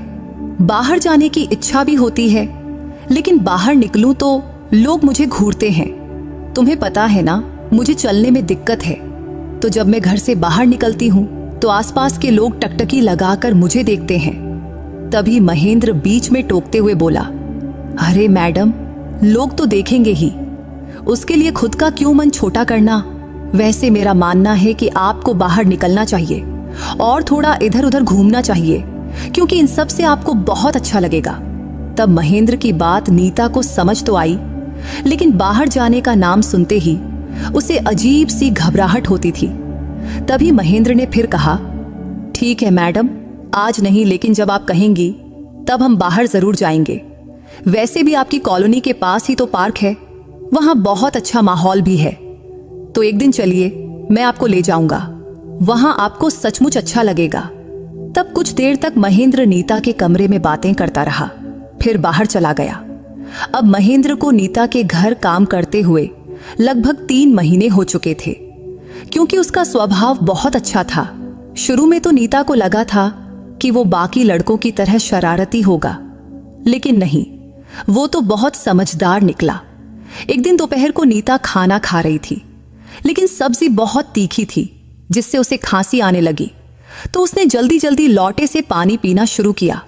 बाहर जाने की इच्छा भी होती है, लेकिन बाहर निकलूं तो लोग मुझे घूरते हैं। तुम्हें पता है ना मुझे चलने में दिक्कत है, तो जब मैं घर से बाहर निकलती हूं तो आसपास के लोग टकटकी लगाकर मुझे देखते हैं। तभी महेंद्र बीच में टोकते हुए बोला, अरे मैडम लोग तो देखेंगे ही, उसके लिए खुद का क्यों मन छोटा करना। वैसे मेरा मानना है कि आपको बाहर निकलना चाहिए और थोड़ा इधर उधर घूमना चाहिए, क्योंकि इन सब से आपको बहुत अच्छा लगेगा। तब महेंद्र की बात नीता को समझ तो आई, लेकिन बाहर जाने का नाम सुनते ही उसे अजीब सी घबराहट होती थी। तभी महेंद्र ने फिर कहा, ठीक है मैडम, आज नहीं लेकिन जब आप कहेंगी तब हम बाहर जरूर जाएंगे। वैसे भी आपकी कॉलोनी के पास ही तो पार्क है, वहां बहुत अच्छा माहौल भी है, तो एक दिन चलिए मैं आपको ले जाऊंगा, वहां आपको सचमुच अच्छा लगेगा। तब कुछ देर तक महेंद्र नीता के कमरे में बातें करता रहा, फिर बाहर चला गया। अब महेंद्र को नीता के घर काम करते हुए लगभग 3 महीने हो चुके थे। क्योंकि उसका स्वभाव बहुत अच्छा था, शुरू में तो नीता को लगा था कि वो बाकी लड़कों की तरह शरारती होगा, लेकिन नहीं, वो तो बहुत समझदार निकला। एक दिन दोपहर को नीता खाना खा रही थी, लेकिन सब्जी बहुत तीखी थी जिससे उसे खांसी आने लगी। तो उसने जल्दी जल्दी लौटे से पानी पीना शुरू किया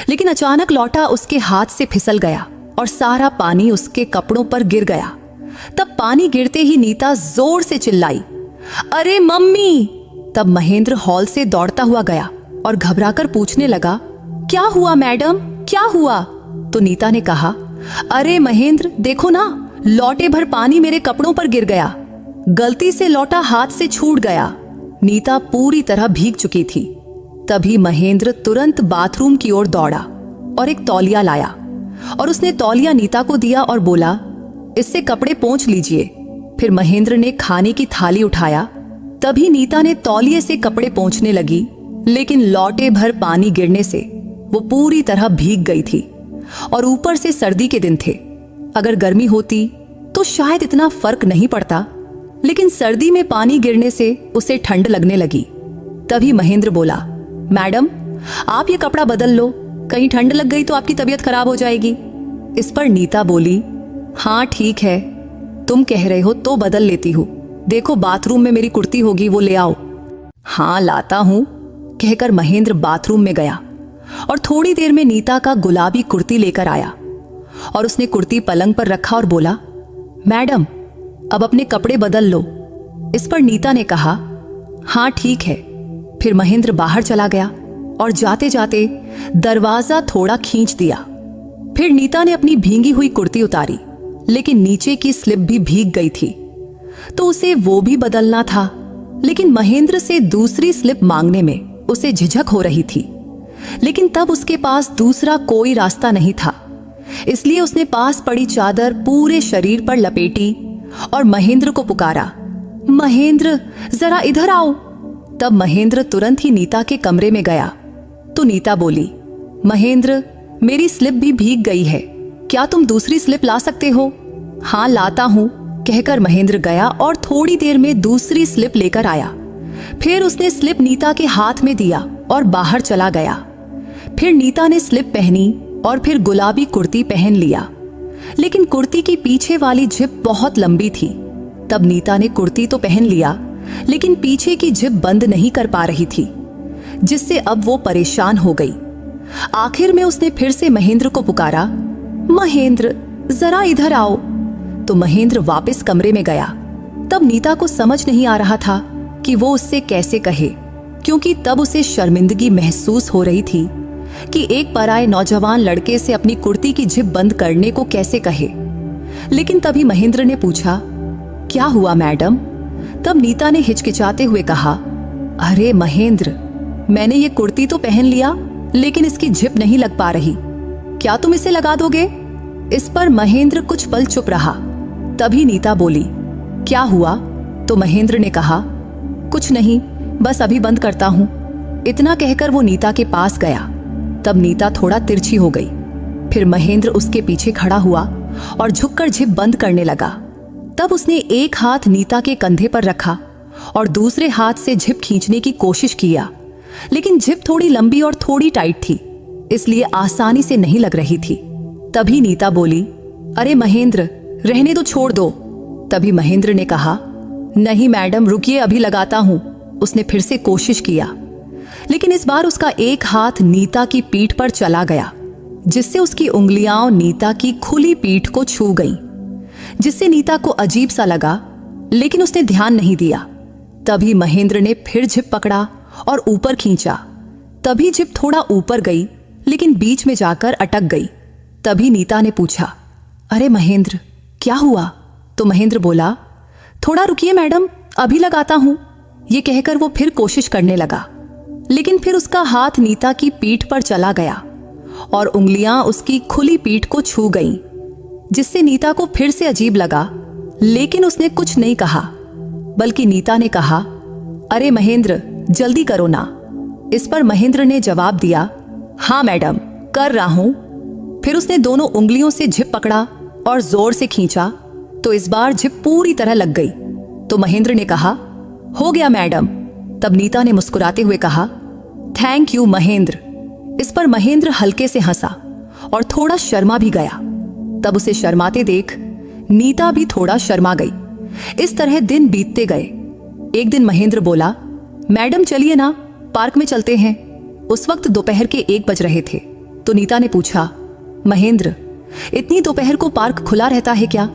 लेकिन अचानक लौटा उसके हाथ से फिसल गया और सारा पानी उसके कपड़ों पर गिर गया। तब पानी गिरते ही नीता जोर से चिल्लाई, अरे मम्मी। तब महेंद्र हॉल से दौड़ता हुआ गया और घबराकर पूछने लगा, क्या हुआ मैडम, क्या हुआ? तो नीता ने कहा, अरे महेंद्र देखो ना, लौटे भर पानी मेरे कपड़ों पर गिर गया, गलती से लौटा हाथ से छूट गया। नीता पूरी तरह भीग चुकी थी। तभी महेंद्र तुरंत बाथरूम की ओर दौड़ा और एक तौलिया लाया और उसने तौलिया नीता को दिया और बोला, इससे कपड़े पोंछ लीजिए। फिर महेंद्र ने खाने की थाली उठाया। तभी नीता ने तौलिए से कपड़े पोंछने लगी, लेकिन लौटे भर पानी गिरने से वो पूरी तरह भीग गई थी और ऊपर से सर्दी के दिन थे। अगर गर्मी होती तो शायद इतना फर्क नहीं पड़ता, लेकिन सर्दी में पानी गिरने से उसे ठंड लगने लगी। तभी महेंद्र बोला, मैडम आप ये कपड़ा बदल लो, कहीं ठंड लग गई तो आपकी तबीयत खराब हो जाएगी। इस पर नीता बोली, हाँ ठीक है, तुम कह रहे हो तो बदल लेती हूँ। देखो बाथरूम में मेरी कुर्ती होगी, वो ले आओ। हाँ लाता हूँ, कहकर महेंद्र बाथरूम में गया और थोड़ी देर में नीता का गुलाबी कुर्ती लेकर आया और उसने कुर्ती पलंग पर रखा और बोला, मैडम अब अपने कपड़े बदल लो। इस पर नीता ने कहा, हाँ ठीक है। फिर महेंद्र बाहर चला गया और जाते जाते दरवाजा थोड़ा खींच दिया। फिर नीता ने अपनी भींगी हुई कुर्ती उतारी, लेकिन नीचे की स्लिप भी भीग गई थी, तो उसे वो भी बदलना था। लेकिन महेंद्र से दूसरी स्लिप मांगने में उसे झिझक हो रही थी, लेकिन तब उसके पास दूसरा कोई रास्ता नहीं था। इसलिए उसने पास पड़ी चादर पूरे शरीर पर लपेटी और महेंद्र को पुकारा, महेंद्र जरा इधर आओ। तब महेंद्र तुरंत ही नीता के कमरे में गया तो नीता बोली, महेंद्र मेरी स्लिप भी भीग गई है, क्या तुम दूसरी स्लिप ला सकते हो? हाँ लाता हूँ, कहकर महेंद्र गया और थोड़ी देर में दूसरी स्लिप लेकर आया। फिर उसने स्लिप नीता के हाथ में दिया और बाहर चला गया। फिर नीता ने स्लिप पहनी और फिर गुलाबी कुर्ती पहन लिया, लेकिन कुर्ती की पीछे वाली जिप बहुत लंबी थी। तब नीता ने कुर्ती तो पहन लिया, लेकिन पीछे की जिप बंद नहीं कर पा रही थी, जिससे अब वो परेशान हो गई। आखिर में उसने फिर से महेंद्र को पुकारा, महेंद्र जरा इधर आओ। तो महेंद्र वापस कमरे में गया। तब नीता को समझ नहीं आ रहा था कि वो उससे कैसे कहे, क्योंकि तब उसे शर्मिंदगी महसूस हो रही थी कि एक पराये नौजवान लड़के से अपनी कुर्ती की जिप बंद करने को कैसे कहे। लेकिन तभी महेंद्र ने पूछा, क्या हुआ मैडम? तब नीता ने हिचकिचाते हुए कहा, अरे महेंद्र मैंने ये कुर्ती तो पहन लिया, लेकिन इसकी जिप नहीं लग पा रही, क्या तुम इसे लगा दोगे? इस पर महेंद्र कुछ पल चुप रहा। तभी नीता बोली, क्या हुआ? तो महेंद्र ने कहा, कुछ नहीं, बस अभी बंद करता हूं। इतना कहकर वो नीता के पास गया। तब नीता थोड़ा तिरछी हो गई। फिर महेंद्र उसके पीछे खड़ा हुआ और झुककर जिप बंद करने लगा। तब उसने एक हाथ नीता के कंधे पर रखा और दूसरे हाथ से जिप खींचने की कोशिश किया, लेकिन जिप थोड़ी लंबी और थोड़ी टाइट थी, इसलिए आसानी से नहीं लग रही थी। तभी नीता बोली, अरे महेंद्र रहने दो, छोड़ दो। तभी महेंद्र ने कहा, नहीं मैडम रुकिए, अभी लगाता हूं। उसने फिर से कोशिश किया, लेकिन इस बार उसका एक हाथ नीता की पीठ पर चला गया, जिससे उसकी उंगलियां नीता की खुली पीठ को छू गईं, जिससे नीता को अजीब सा लगा, लेकिन उसने ध्यान नहीं दिया। तभी महेंद्र ने फिर जिप पकड़ा और ऊपर खींचा। तभी जिप थोड़ा ऊपर गई, लेकिन बीच में जाकर अटक गई। तभी नीता ने पूछा, अरे महेंद्र क्या हुआ? तो महेंद्र बोला, थोड़ा रुकिए मैडम, अभी लगाता हूं। ये कहकर वो फिर कोशिश करने लगा, लेकिन फिर उसका हाथ नीता की पीठ पर चला गया और उंगलियां उसकी खुली पीठ को छू गईं, जिससे नीता को फिर से अजीब लगा, लेकिन उसने कुछ नहीं कहा, बल्कि नीता ने कहा, अरे महेंद्र जल्दी करो ना। इस पर महेंद्र ने जवाब दिया, हाँ मैडम कर रहा हूं। फिर उसने दोनों उंगलियों से जिप पकड़ा और जोर से खींचा, तो इस बार जिप पूरी तरह लग गई। तो महेंद्र ने कहा, हो गया मैडम। तब नीता ने मुस्कुराते हुए कहा, थैंक यू महेंद्र। इस पर महेंद्र हल्के से हंसा और थोड़ा शर्मा भी गया। तब उसे शर्माते देख नीता भी थोड़ा शर्मा गई। इस तरह दिन बीतते गए। एक दिन महेंद्र बोला, मैडम चलिए ना, पार्क में चलते हैं। उस वक्त दोपहर के 1 बज रहे थे। तो नीता ने पूछा, महेंद्र, इतनी दोपहर को पार्क खुला रहता है क्या?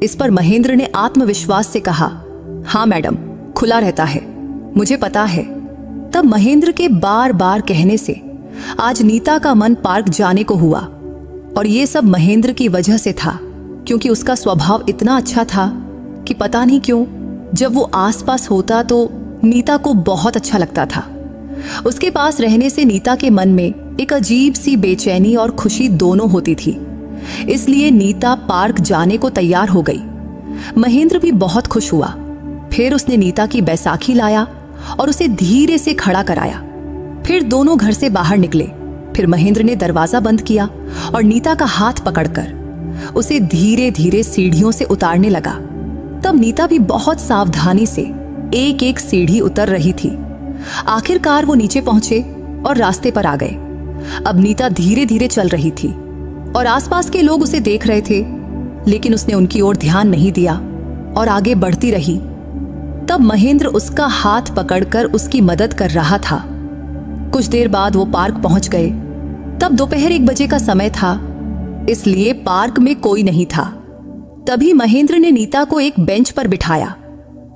इस पर महेंद्र ने आत्मविश्वास से कहा, हाँ मैडम, खुला रहता है, मुझे पता है। तब महेंद्र के बार बार कहने से आज नीता का मन पार्क जाने को हुआ। और ये सब महेंद्र की वजह से था, क्योंकि उसका स्वभाव इतना अच्छा था कि पता नहीं क्यों जब वो आसपास होता तो नीता को बहुत अच्छा लगता था। उसके पास रहने से नीता के मन में एक अजीब सी बेचैनी और खुशी दोनों होती थी। इसलिए नीता पार्क जाने को तैयार हो गई। महेंद्र भी बहुत खुश हुआ। फिर उसने नीता की बैसाखी लाया और उसे धीरे से खड़ा कराया। फिर दोनों घर से बाहर निकले। फिर महेंद्र ने दरवाजा बंद किया और नीता का हाथ पकड़कर उसे धीरे धीरे सीढ़ियों से उतारने लगा। तब नीता भी बहुत सावधानी से एक एक सीढ़ी उतर रही थी। आखिरकार वो नीचे पहुंचे और रास्ते पर आ गए। अब नीता धीरे धीरे चल रही थी और आसपास के लोग उसे देख रहे थे, लेकिन उसने उनकी ओर ध्यान नहीं दिया और आगे बढ़ती रही। तब महेंद्र उसका हाथ पकड़कर उसकी मदद कर रहा था। कुछ देर बाद वो पार्क पहुंच गए। तब दोपहर 1 बजे का समय था, इसलिए पार्क में कोई नहीं था। तभी महेंद्र ने नीता को एक बेंच पर बिठाया।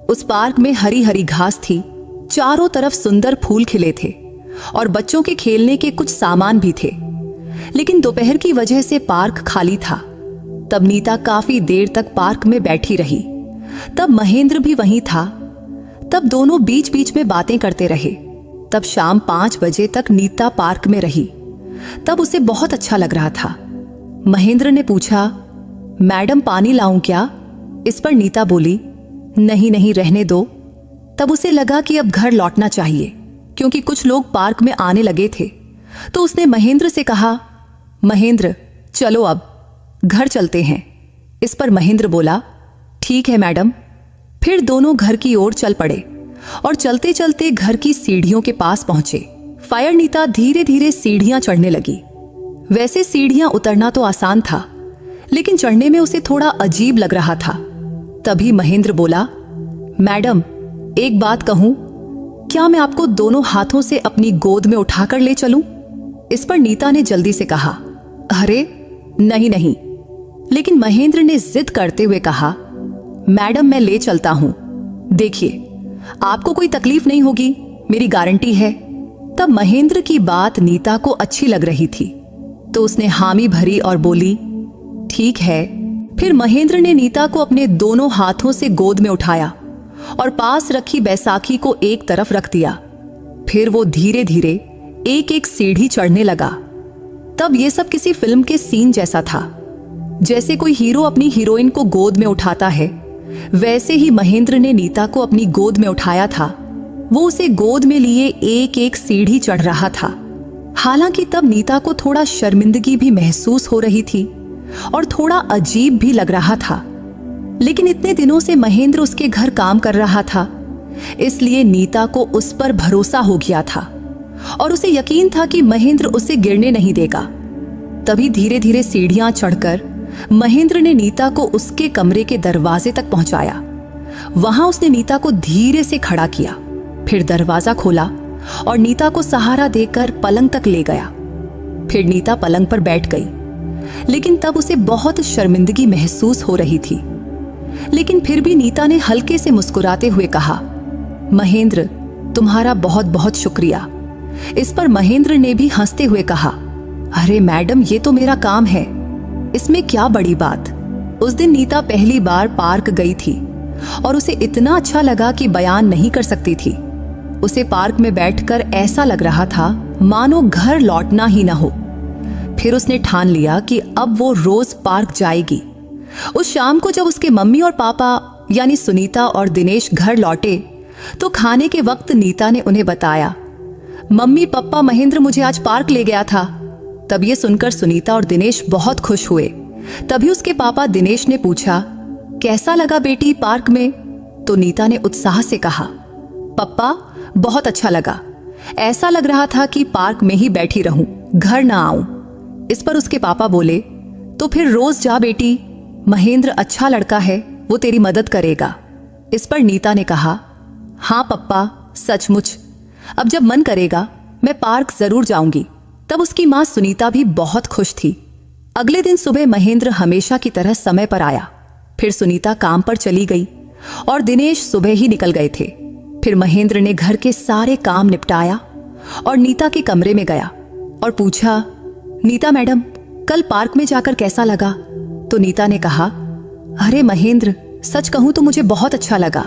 उस पार्क में हरी हरी घास थी, चारों तरफ सुंदर फूल खिले थे और बच्चों के खेलने के कुछ सामान भी थे। लेकिन दोपहर की वजह से पार्क खाली था। तब नीता काफी देर तक पार्क में बैठी रही। तब महेंद्र भी वहीं था। तब दोनों बीच बीच में बातें करते रहे। तब शाम 5 बजे तक नीता पार्क में रही। तब उसे बहुत अच्छा लग रहा था। महेंद्र ने पूछा, मैडम पानी लाऊं क्या? इस पर नीता बोली, नहीं नहीं, रहने दो। तब उसे लगा कि अब घर लौटना चाहिए, क्योंकि कुछ लोग पार्क में आने लगे थे। तो उसने महेंद्र से कहा, महेंद्र चलो अब घर चलते हैं। इस पर महेंद्र बोला, ठीक है मैडम। फिर दोनों घर की ओर चल पड़े और चलते चलते घर की सीढ़ियों के पास पहुंचे। फायर नीता धीरे धीरे सीढ़ियां चढ़ने लगी। वैसे सीढ़ियां उतरना तो आसान था, लेकिन चढ़ने में उसे थोड़ा अजीब लग रहा था। तभी महेंद्र बोला, मैडम एक बात कहूं, क्या मैं आपको दोनों हाथों से अपनी गोद में उठाकर ले चलूं? इस पर नीता ने जल्दी से कहा, अरे नहीं नहीं। लेकिन महेंद्र ने जिद करते हुए कहा, मैडम मैं ले चलता हूं, देखिए आपको कोई तकलीफ नहीं होगी, मेरी गारंटी है। तब महेंद्र की बात नीता को अच्छी लग रही थी, तो उसने हामी भरी और बोली, ठीक है। फिर महेंद्र ने नीता को अपने दोनों हाथों से गोद में उठाया और पास रखी बैसाखी को एक तरफ रख दिया। फिर वो धीरे धीरे एक एक सीढ़ी चढ़ने लगा। तब ये सब किसी फिल्म के सीन जैसा था। जैसे कोई हीरो अपनी हीरोइन को गोद में उठाता है, वैसे ही महेंद्र ने नीता को अपनी गोद में उठाया था। वो उसे गोद में लिए एक एक सीढ़ी चढ़ रहा था। हालांकि तब नीता को थोड़ा शर्मिंदगी भी महसूस हो रही थी और थोड़ा अजीब भी लग रहा था। लेकिन इतने दिनों से महेंद्र उसके घर काम कर रहा था, इसलिए नीता को उस पर भरोसा हो गया था और उसे यकीन था कि महेंद्र उसे गिरने नहीं देगा। तभी धीरे धीरे सीढ़ियां चढ़कर महेंद्र ने नीता को उसके कमरे के दरवाजे तक पहुंचाया। वहां उसने नीता को धीरे से खड़ा किया, फिर दरवाजा खोला और नीता को सहारा देकर पलंग तक ले गया। फिर नीता पलंग पर बैठ गई, लेकिन तब उसे बहुत शर्मिंदगी महसूस हो रही थी। लेकिन फिर भी नीता ने हल्के से मुस्कुराते हुए कहा, महेंद्र तुम्हारा बहुत बहुत शुक्रिया। इस पर महेंद्र ने भी हंसते हुए कहा, अरे मैडम ये तो मेरा काम है, इसमें क्या बड़ी बात। उस दिन नीता पहली बार पार्क गई थी और उसे इतना अच्छा लगा कि बयान नहीं कर सकती थी। उसे पार्क में बैठकर ऐसा लग रहा था मानो घर लौटना ही ना हो। फिर उसने ठान लिया कि अब वो रोज पार्क जाएगी। उस शाम को जब उसके मम्मी और पापा यानी सुनीता और दिनेश घर लौटे तो खाने के वक्त नीता ने उन्हें बताया, मम्मी पापा महेंद्र मुझे आज पार्क ले गया था। तब ये सुनकर सुनीता और दिनेश बहुत खुश हुए। तभी उसके पापा दिनेश ने पूछा, कैसा लगा बेटी पार्क में? तो नीता ने उत्साह से कहा, पप्पा बहुत अच्छा लगा, ऐसा लग रहा था कि पार्क में ही बैठी रहूं, घर ना आऊं। इस पर उसके पापा बोले, तो फिर रोज जा बेटी, महेंद्र अच्छा लड़का है, वो तेरी मदद करेगा। इस पर नीता ने कहा, हाँ पप्पा सचमुच, अब जब मन करेगा मैं पार्क जरूर जाऊंगी। तब उसकी माँ सुनीता भी बहुत खुश थी। अगले दिन सुबह महेंद्र हमेशा की तरह समय पर आया। फिर सुनीता काम पर चली गई और दिनेश सुबह ही निकल गए थे। फिर महेंद्र ने घर के सारे काम निपटाया और नीता के कमरे में गया और पूछा, नीता मैडम, कल पार्क में जाकर कैसा लगा? तो नीता ने कहा, अरे महेंद्र, सच कहूं तो मुझे बहुत अच्छा लगा।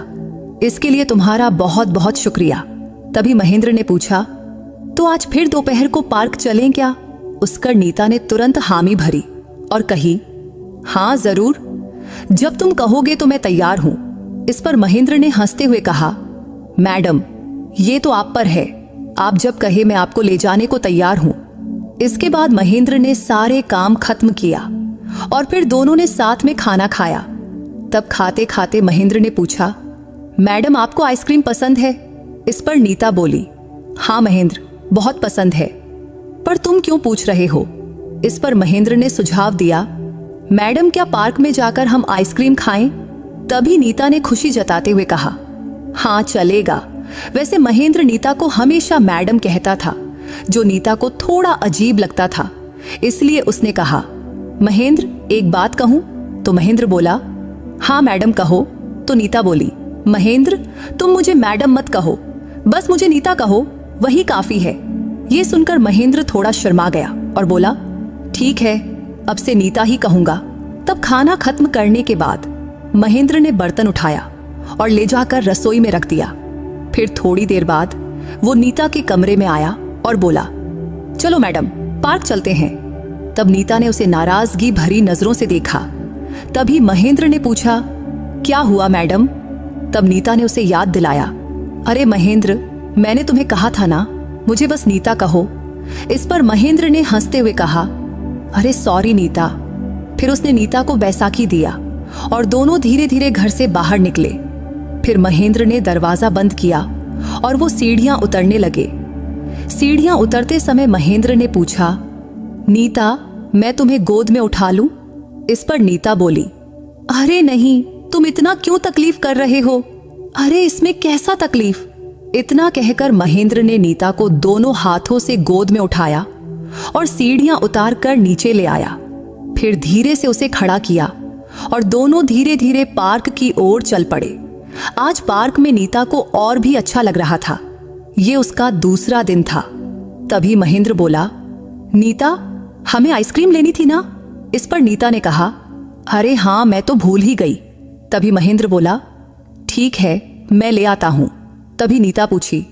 इसके लिए तुम्हारा बहुत बहुत शुक्रिया। तभी महेंद्र ने पूछा, तो आज फिर दोपहर को पार्क चलें क्या? उस पर नीता ने तुरंत हामी भरी और कही, हाँ जरूर, जब तुम कहोगे तो मैं तैयार हूं। इस पर महेंद्र ने हंसते हुए कहा, मैडम, ये तो आप पर है, आप जब कहे मैं आपको ले जाने को तैयार हूं। इसके बाद महेंद्र ने सारे काम खत्म किया और फिर दोनों ने साथ में खाना खाया। तब खाते खाते महेंद्र ने पूछा, मैडम आपको आइसक्रीम पसंद है? इस पर नीता बोली, हाँ महेंद्र, बहुत पसंद है। पर तुम क्यों पूछ रहे हो? इस पर महेंद्र ने सुझाव दिया, मैडम क्या पार्क में जाकर हम आइसक्रीम खाएं? तभी नीता ने खुशी जताते हुए कहा, हाँ चलेगा। वैसे महेंद्र नीता को हमेशा मैडम कहता था, जो नीता को थोड़ा अजीब लगता था। इसलिए उसने कहा, महेंद्र एक बात कहूं? तो महेंद्र बोला, हाँ मैडम कहो। तो नीता बोली, महेंद्र तुम मुझे मैडम मत कहो, बस मुझे नीता कहो, वही काफी है। ये सुनकर महेंद्र थोड़ा शर्मा गया और बोला, ठीक है, अब से नीता ही कहूंगा। तब खाना खत्म करने के बाद महेंद्र ने बर्तन उठाया और ले जाकर रसोई में रख दिया। फिर थोड़ी देर बाद वो नीता के कमरे में आया और बोला, चलो मैडम पार्क चलते हैं। तब नीता ने उसे नाराजगी भरी नजरों से देखा। तभी महेंद्र ने पूछा, क्या हुआ मैडम? तब नीता ने उसे याद दिलाया, अरे महेंद्र, मैंने तुम्हें कहा था ना, मुझे बस नीता कहो। इस पर महेंद्र ने हंसते हुए कहा, अरे सॉरी नीता। फिर उसने नीता को बैसाखी दिया और दोनों धीरे धीरे घर से बाहर निकले। फिर महेंद्र ने दरवाजा बंद किया और वो सीढ़ियां उतरने लगे। सीढ़ियां उतरते समय महेंद्र ने पूछा, नीता मैं तुम्हें गोद में उठा लूं? इस पर नीता बोली, अरे नहीं, तुम इतना क्यों तकलीफ कर रहे हो? अरे इसमें कैसा तकलीफ? इतना कहकर महेंद्र ने नीता को दोनों हाथों से गोद में उठाया और सीढ़ियां उतार कर नीचे ले आया। फिर धीरे से उसे खड़ा किया और दोनों धीरे धीरे पार्क की ओर चल पड़े। आज पार्क में नीता को और भी अच्छा लग रहा था। ये उसका दूसरा दिन था। तभी महेंद्र बोला, नीता हमें आइसक्रीम लेनी थी ना? इस पर नीता ने कहा, अरे हाँ, मैं तो भूल ही गई। तभी महेंद्र बोला, ठीक है, मैं ले आता हूं। तभी नीता पूछी,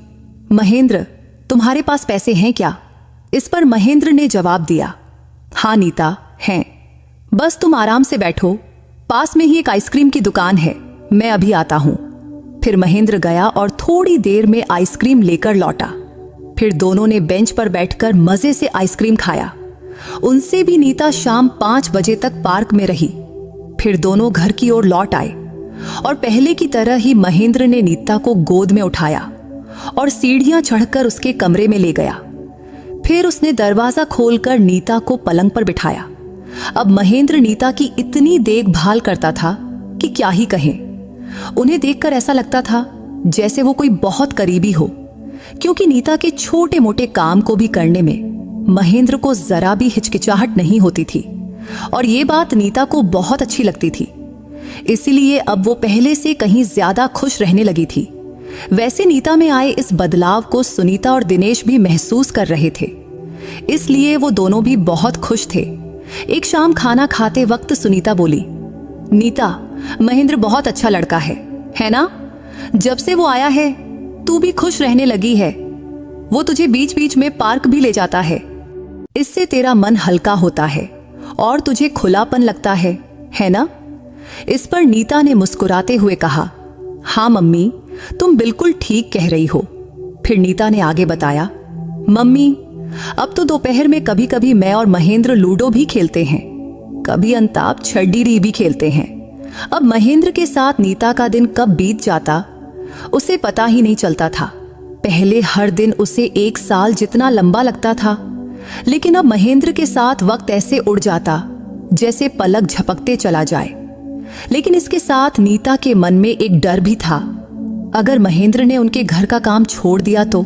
महेंद्र तुम्हारे पास पैसे हैं क्या? इस पर महेंद्र ने जवाब दिया, हाँ नीता हैं, बस तुम आराम से बैठो, पास में ही एक आइसक्रीम की दुकान है, मैं अभी आता हूं। फिर महेंद्र गया और थोड़ी देर में आइसक्रीम लेकर लौटा। फिर दोनों ने बेंच पर बैठकर मजे से आइसक्रीम खाया। उनसे भी नीता शाम 5 बजे तक पार्क में रही। फिर दोनों घर की ओर लौट आए और पहले की तरह ही महेंद्र ने नीता को गोद में उठाया और सीढ़ियां चढ़कर उसके कमरे में ले गया। फिर उसने दरवाजा खोलकर नीता को पलंग पर बिठाया। अब महेंद्र नीता की इतनी देखभाल करता था कि क्या ही कहें। उन्हें देखकर ऐसा लगता था जैसे वो कोई बहुत करीबी हो, क्योंकि नीता के छोटे मोटे काम को भी करने में महेंद्र को जरा भी हिचकिचाहट नहीं होती थी और ये बात नीता को बहुत अच्छी लगती थी। इसलिए अब वो पहले से कहीं ज्यादा खुश रहने लगी थी। वैसे नीता में आए इस बदलाव को सुनीता और दिनेश भी महसूस कर रहे थे, इसलिए वो दोनों भी बहुत खुश थे। एक शाम खाना खाते वक्त सुनीता बोली, नीता महेंद्र बहुत अच्छा लड़का है ना? जब से वो आया है तू भी खुश रहने लगी है। वो तुझे बीच बीच में पार्क भी ले जाता है, इससे तेरा मन हल्का होता है और तुझे खुलापन लगता है ना? इस पर नीता ने मुस्कुराते हुए कहा, हाँ मम्मी, तुम बिल्कुल ठीक कह रही हो। फिर नीता ने आगे बताया, मम्मी अब तो दोपहर में कभी कभी मैं और महेंद्र लूडो भी खेलते हैं, कभी अंताप छड्डी भी खेलते हैं। अब महेंद्र के साथ नीता का दिन कब बीत जाता उसे पता ही नहीं चलता था। पहले हर दिन उसे 1 साल जितना लंबा लगता था, लेकिन अब महेंद्र के साथ वक्त ऐसे उड़ जाता जैसे पलक झपकते चला जाए। लेकिन इसके साथ नीता के मन में एक डर भी था, अगर महेंद्र ने उनके घर का काम छोड़ दिया तो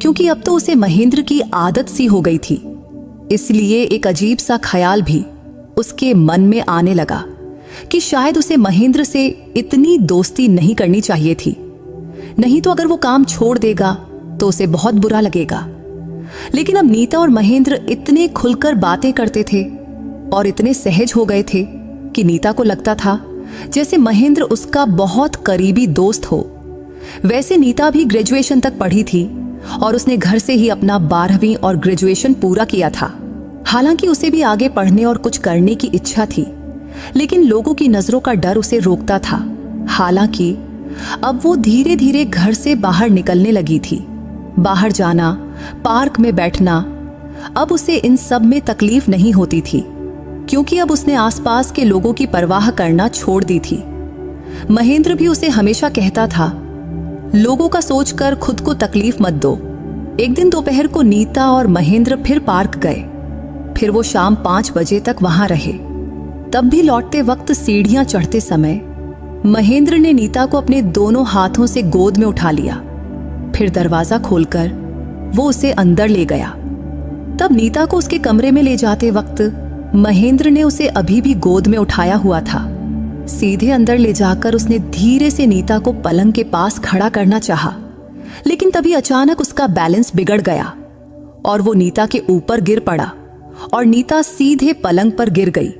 क्योंकि अब तो उसे महेंद्र की आदत सी हो गई थी। इसलिए एक अजीब सा ख्याल भी उसके मन में आने लगा कि शायद उसे महेंद्र से इतनी दोस्ती नहीं करनी चाहिए थी। नहीं तो अगर वो काम छोड़ देगा तो उसे बहुत बुरा लगेगा। लेकिन अब नीता और महेंद्र इतने खुलकर बातें करते थे और इतने सहज हो गए थे कि नीता को लगता था जैसे महेंद्र उसका बहुत करीबी दोस्त हो। वैसे नीता भी ग्रेजुएशन तक पढ़ी थी और उसने घर से ही अपना 12वीं और ग्रेजुएशन पूरा किया था। हालांकि उसे भी आगे पढ़ने और कुछ करने की इच्छा थी, लेकिन लोगों की नजरों का डर उसे रोकता था। हालांकि अब वो धीरे धीरे घर से बाहर निकलने लगी थी। बाहर जाना, पार्क में बैठना, अब उसे इन सब में तकलीफ नहीं होती थी, क्योंकि अब उसने आसपास के लोगों की परवाह करना छोड़ दी थी। महेंद्र भी उसे हमेशा कहता था, लोगों का सोचकर खुद को तकलीफ मत दो। एक दिन दोपहर को नीता और महेंद्र फिर पार्क गए। फिर वो शाम 5 बजे तक वहां रहे। तब भी लौटते वक्त सीढ़ियां चढ़ते समय महेंद्र ने नीता को अपने दोनों हाथों से गोद में उठा लिया। फिर दरवाजा खोलकर वो उसे अंदर ले गया। तब नीता को उसके कमरे में ले जाते वक्त महेंद्र ने उसे अभी भी गोद में उठाया हुआ था। सीधे अंदर ले जाकर उसने धीरे से नीता को पलंग के पास खड़ा करना चाहा, लेकिन तभी अचानक उसका बैलेंस बिगड़ गया और वो नीता के ऊपर गिर पड़ा और नीता सीधे पलंग पर गिर गई।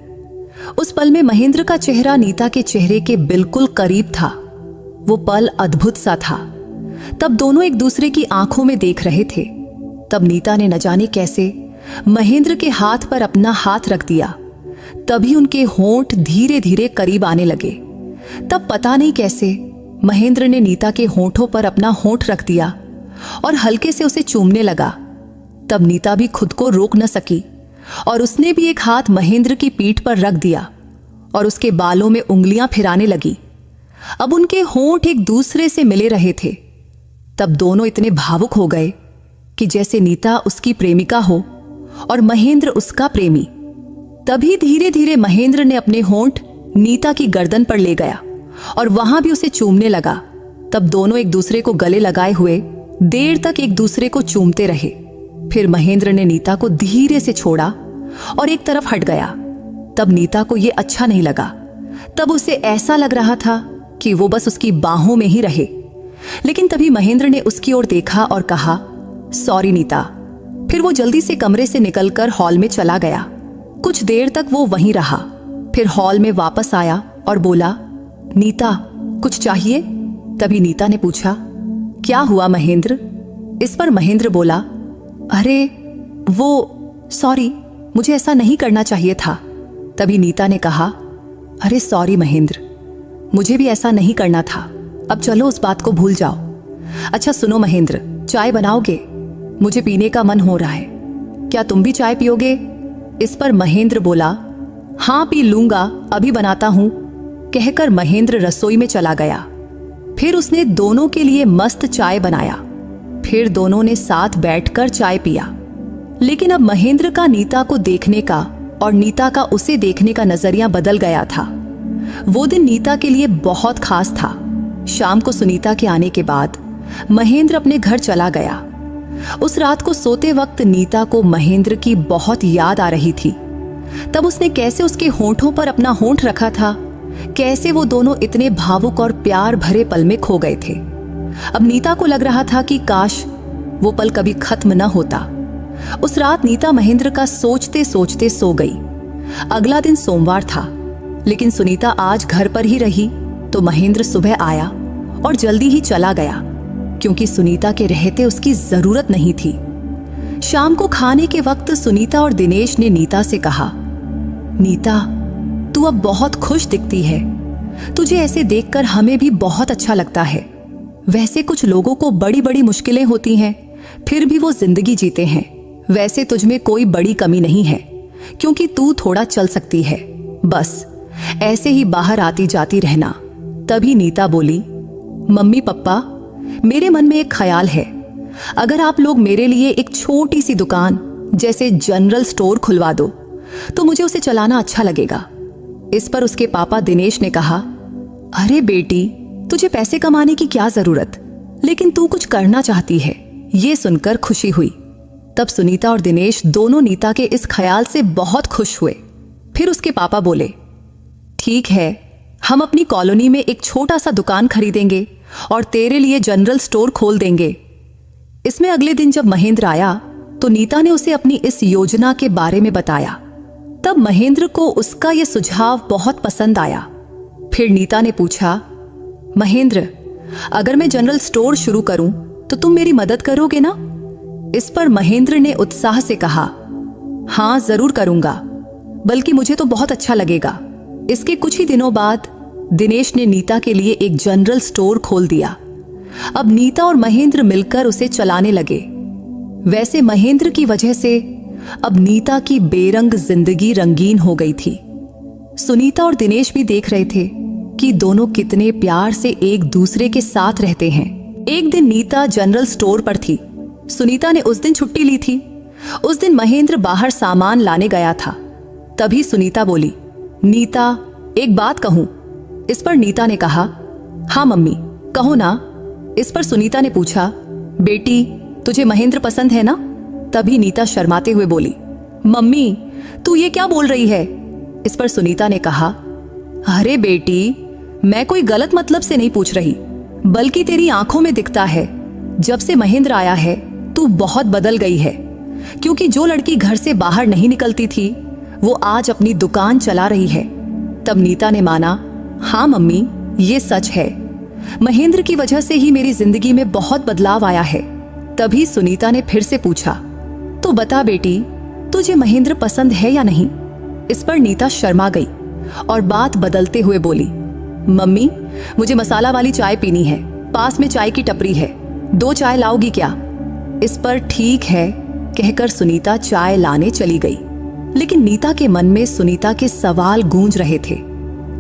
उस पल में महेंद्र का चेहरा नीता के चेहरे के बिल्कुल करीब था। वो पल अद्भुत सा था। तब दोनों एक दूसरे की आंखों में देख रहे थे। तब नीता ने न जाने कैसे महेंद्र के हाथ पर अपना हाथ रख दिया। तभी उनके होंठ धीरे धीरे करीब आने लगे। तब पता नहीं कैसे महेंद्र ने नीता के होंठों पर अपना होंठ रख दिया और हल्के से उसे चूमने लगा। तब नीता भी खुद को रोक न सकी और उसने भी एक हाथ महेंद्र की पीठ पर रख दिया और उसके बालों में उंगलियां फिराने लगी। अब उनके होंठ एक दूसरे से मिले रहे थे। तब दोनों इतने भावुक हो गए कि जैसे नीता उसकी प्रेमिका हो और महेंद्र उसका प्रेमी। तभी धीरे धीरे महेंद्र ने अपने होंठ नीता की गर्दन पर ले गया और वहां भी उसे चूमने लगा। तब दोनों एक दूसरे को गले लगाए हुए देर तक एक दूसरे को चूमते रहे। फिर महेंद्र ने नीता को धीरे से छोड़ा और एक तरफ हट गया। तब नीता को यह अच्छा नहीं लगा। तब उसे ऐसा लग रहा था कि वो बस उसकी बाहों में ही रहे। लेकिन तभी महेंद्र ने उसकी ओर देखा और कहा, सॉरी नीता। फिर वो जल्दी से कमरे से निकलकर हॉल में चला गया। कुछ देर तक वो वहीं रहा। फिर हॉल में वापस आया और बोला, नीता कुछ चाहिए? तभी नीता ने पूछा, क्या हुआ महेंद्र? इस पर महेंद्र बोला, अरे वो सॉरी, मुझे ऐसा नहीं करना चाहिए था। तभी नीता ने कहा, अरे सॉरी महेंद्र, मुझे भी ऐसा नहीं करना था। अब चलो उस बात को भूल जाओ। अच्छा सुनो महेंद्र, चाय बनाओगे? मुझे पीने का मन हो रहा है। क्या तुम भी चाय पियोगे? इस पर महेंद्र बोला, हाँ पी लूंगा, अभी बनाता हूं। कहकर महेंद्र रसोई में चला गया। फिर उसने दोनों के लिए मस्त चाय बनाया। फिर दोनों ने साथ बैठकर चाय पिया। लेकिन अब महेंद्र का नीता को देखने का और नीता का उसे देखने का नजरिया बदल गया था। वो दिन नीता के लिए बहुत खास था। शाम को सुनीता के आने के बाद महेंद्र अपने घर चला गया। उस रात को सोते वक्त नीता को महेंद्र की बहुत याद आ रही थी। तब उसने कैसे उसके होंठों पर अपना होंठ रखा था, कैसे वो दोनों इतने भावुक और प्यार भरे पल में खो गए थे। अब नीता को लग रहा था कि काश वो पल कभी खत्म न होता। उस रात नीता महेंद्र का सोचते सोचते सो गई। अगला दिन सोमवार था, लेकिन सुनीता आज घर पर ही रही तो महेंद्र सुबह आया और जल्दी ही चला गया, क्योंकि सुनीता के रहते उसकी जरूरत नहीं थी। शाम को खाने के वक्त सुनीता और दिनेश ने नीता से कहा, नीता तू अब बहुत खुश दिखती है। तुझे ऐसे देखकर हमें भी बहुत अच्छा लगता है। वैसे कुछ लोगों को बड़ी बड़ी मुश्किलें होती हैं, फिर भी वो जिंदगी जीते हैं। वैसे तुझमें कोई बड़ी कमी नहीं है, क्योंकि तू थोड़ा चल सकती है। बस ऐसे ही बाहर आती जाती रहना। तभी नीता बोली, मम्मी पप्पा, मेरे मन में एक ख्याल है। अगर आप लोग मेरे लिए एक छोटी सी दुकान जैसे जनरल स्टोर खुलवा दो तो मुझे उसे चलाना अच्छा लगेगा। इस पर उसके पापा दिनेश ने कहा, अरे बेटी, तुझे पैसे कमाने की क्या जरूरत, लेकिन तू कुछ करना चाहती है, ये सुनकर खुशी हुई। तब सुनीता और दिनेश दोनों नीता के इस ख्याल से बहुत खुश हुए। फिर उसके पापा बोले, ठीक है, हम अपनी कॉलोनी में एक छोटा सा दुकान खरीदेंगे और तेरे लिए जनरल स्टोर खोल देंगे। इसमें अगले दिन जब महेंद्र आया तो नीता ने उसे अपनी इस योजना के बारे में बताया। तब महेंद्र को उसका यह सुझाव बहुत पसंद आया। फिर नीता ने पूछा, महेंद्र, अगर मैं जनरल स्टोर शुरू करूं तो तुम मेरी मदद करोगे ना? इस पर महेंद्र ने उत्साह से कहा, हां जरूर करूंगा, बल्कि मुझे तो बहुत अच्छा लगेगा। इसके कुछ ही दिनों बाद दिनेश ने नीता के लिए एक जनरल स्टोर खोल दिया। अब नीता और महेंद्र मिलकर उसे चलाने लगे। वैसे महेंद्र की वजह से अब नीता की बेरंग जिंदगी रंगीन हो गई थी। सुनीता और दिनेश भी देख रहे थे कि दोनों कितने प्यार से एक दूसरे के साथ रहते हैं। एक दिन नीता जनरल स्टोर पर थी। सुनीता ने उस दिन छुट्टी ली थी। उस दिन महेंद्र बाहर सामान लाने गया था। तभी सुनीता बोली, नीता, एक बात कहूं? इस पर नीता ने कहा, हाँ मम्मी, कहो ना। इस पर सुनीता ने पूछा, बेटी, तुझे महेंद्र पसंद है ना? तभी नीता शर्माते हुए बोली, मम्मी, तू ये क्या बोल रही है? इस पर सुनीता ने कहा, अरे बेटी, मैं कोई गलत मतलब से नहीं पूछ रही, बल्कि तेरी आंखों में दिखता है। जब से महेंद्र आया है तू बहुत बदल गई है, क्योंकि जो लड़की घर से बाहर नहीं निकलती थी वो आज अपनी दुकान चला रही है। तब नीता ने माना, हाँ मम्मी, ये सच है। महेंद्र की वजह से ही मेरी जिंदगी में बहुत बदलाव आया है। तभी सुनीता ने फिर से पूछा, तो बता बेटी, तुझे महेंद्र पसंद है या नहीं? इस पर नीता शर्मा गई और बात बदलते हुए बोली, मम्मी, मुझे मसाला वाली चाय पीनी है, पास में चाय की टपरी है, 2 चाय लाओगी क्या? इस पर ठीक है कहकर सुनीता चाय लाने चली गई। लेकिन नीता के मन में सुनीता के सवाल गूंज रहे थे,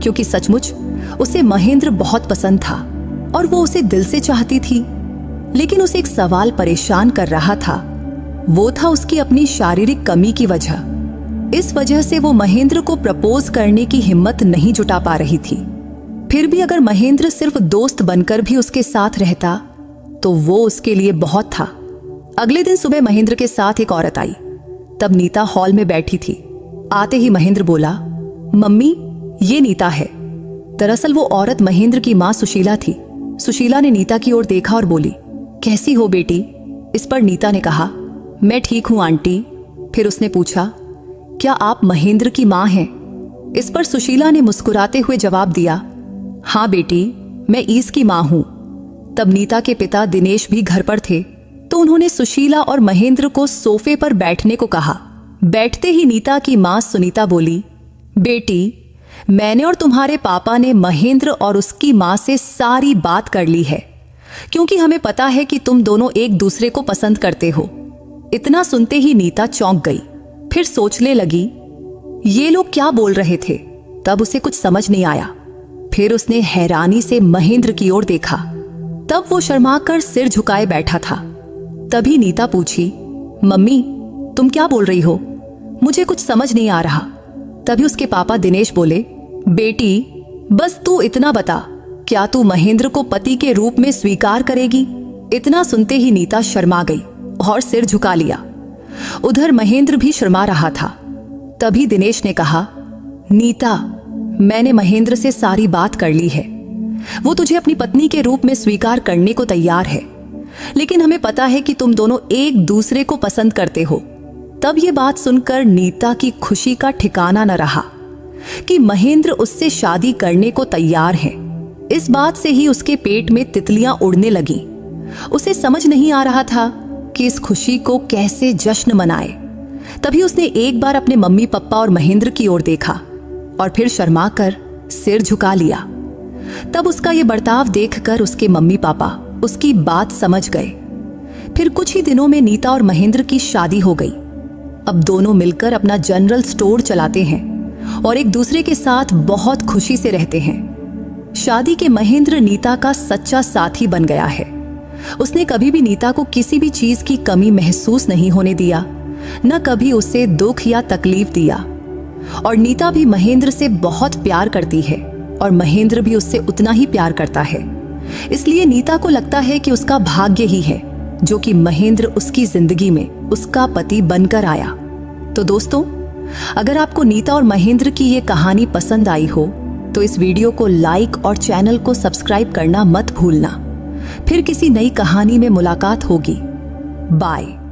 क्योंकि सचमुच उसे महेंद्र बहुत पसंद था और वो उसे दिल से चाहती थी। लेकिन उसे एक सवाल परेशान कर रहा था। वो था उसकी अपनी शारीरिक कमी की वजह। इस वजह से वो महेंद्र को प्रपोज करने की हिम्मत नहीं जुटा पा रही थी। फिर भी अगर महेंद्र सिर्फ दोस्त बनकर भी उसके साथ रहता तो वो उसके लिए बहुत था। अगले दिन सुबह महेंद्र के साथ एक औरत आई। तब नीता हॉल में बैठी थी। आते ही महेंद्र बोला, मम्मी, ये नीता है। दरअसल वो औरत महेंद्र की माँ सुशीला थी। सुशीला ने नीता की ओर देखा और बोली, कैसी हो बेटी? इस पर नीता ने कहा, मैं ठीक हूं आंटी। फिर उसने पूछा, क्या आप महेंद्र की माँ हैं? इस पर सुशीला ने मुस्कुराते हुए जवाब दिया, हाँ बेटी, मैं ईस की माँ हूं। तब नीता के पिता दिनेश भी घर पर थे, तो उन्होंने सुशीला और महेंद्र को सोफे पर बैठने को कहा। बैठते ही नीता की माँ सुनीता बोली, बेटी, मैंने और तुम्हारे पापा ने महेंद्र और उसकी माँ से सारी बात कर ली है, क्योंकि हमें पता है कि तुम दोनों एक दूसरे को पसंद करते हो। इतना सुनते ही नीता चौंक गई। फिर सोचने लगी, ये लोग क्या बोल रहे थे? तब उसे कुछ समझ नहीं आया। फिर उसने हैरानी से महेंद्र की ओर देखा। तब वो शर्माकर सिर झुकाए बैठा था। तभी नीता पूछी, मम्मी, तुम क्या बोल रही हो? मुझे कुछ समझ नहीं आ रहा। तभी उसके पापा दिनेश बोले, बेटी, बस तू इतना बता, क्या तू महेंद्र को पति के रूप में स्वीकार करेगी? इतना सुनते ही नीता शर्मा गई और सिर झुका लिया। उधर महेंद्र भी शर्मा रहा था। तभी दिनेश ने कहा, नीता, मैंने महेंद्र से सारी बात कर ली है। वो तुझे अपनी पत्नी के रूप में स्वीकार करने को तैयार है, लेकिन हमें पता है कि तुम दोनों एक दूसरे को पसंद करते हो। तब ये बात सुनकर नीता की खुशी का ठिकाना न रहा कि महेंद्र उससे शादी करने को तैयार है। इस बात से ही उसके पेट में तितलियां उड़ने लगीं। उसे समझ नहीं आ रहा था कि इस खुशी को कैसे जश्न मनाए। तभी उसने एक बार अपने मम्मी पापा और महेंद्र की ओर देखा और फिर शर्माकर सिर झुका लिया। तब उसका ये बर्ताव देखकर उसके मम्मी पापा उसकी बात समझ गए। फिर कुछ ही दिनों में नीता और महेंद्र की शादी हो गई। अब दोनों मिलकर अपना जनरल स्टोर चलाते हैं और एक दूसरे के साथ बहुत खुशी से रहते हैं। शादी के महेंद्र नीता का सच्चा साथी बन गया है। उसने कभी भी नीता को किसी भी चीज की कमी महसूस नहीं होने दिया, न कभी उसे दुख या तकलीफ दिया। और नीता भी महेंद्र से बहुत प्यार करती है और महेंद्र भी उससे उतना ही प्यार करता है। इसलिए नीता को लगता है कि उसका भाग्य ही है जो कि महेंद्र उसकी जिंदगी में उसका पति बनकर आया। तो दोस्तों, अगर आपको नीता और महेंद्र की ये कहानी पसंद आई हो तो इस वीडियो को लाइक और चैनल को सब्सक्राइब करना मत भूलना। फिर किसी नई कहानी में मुलाकात होगी। बाय।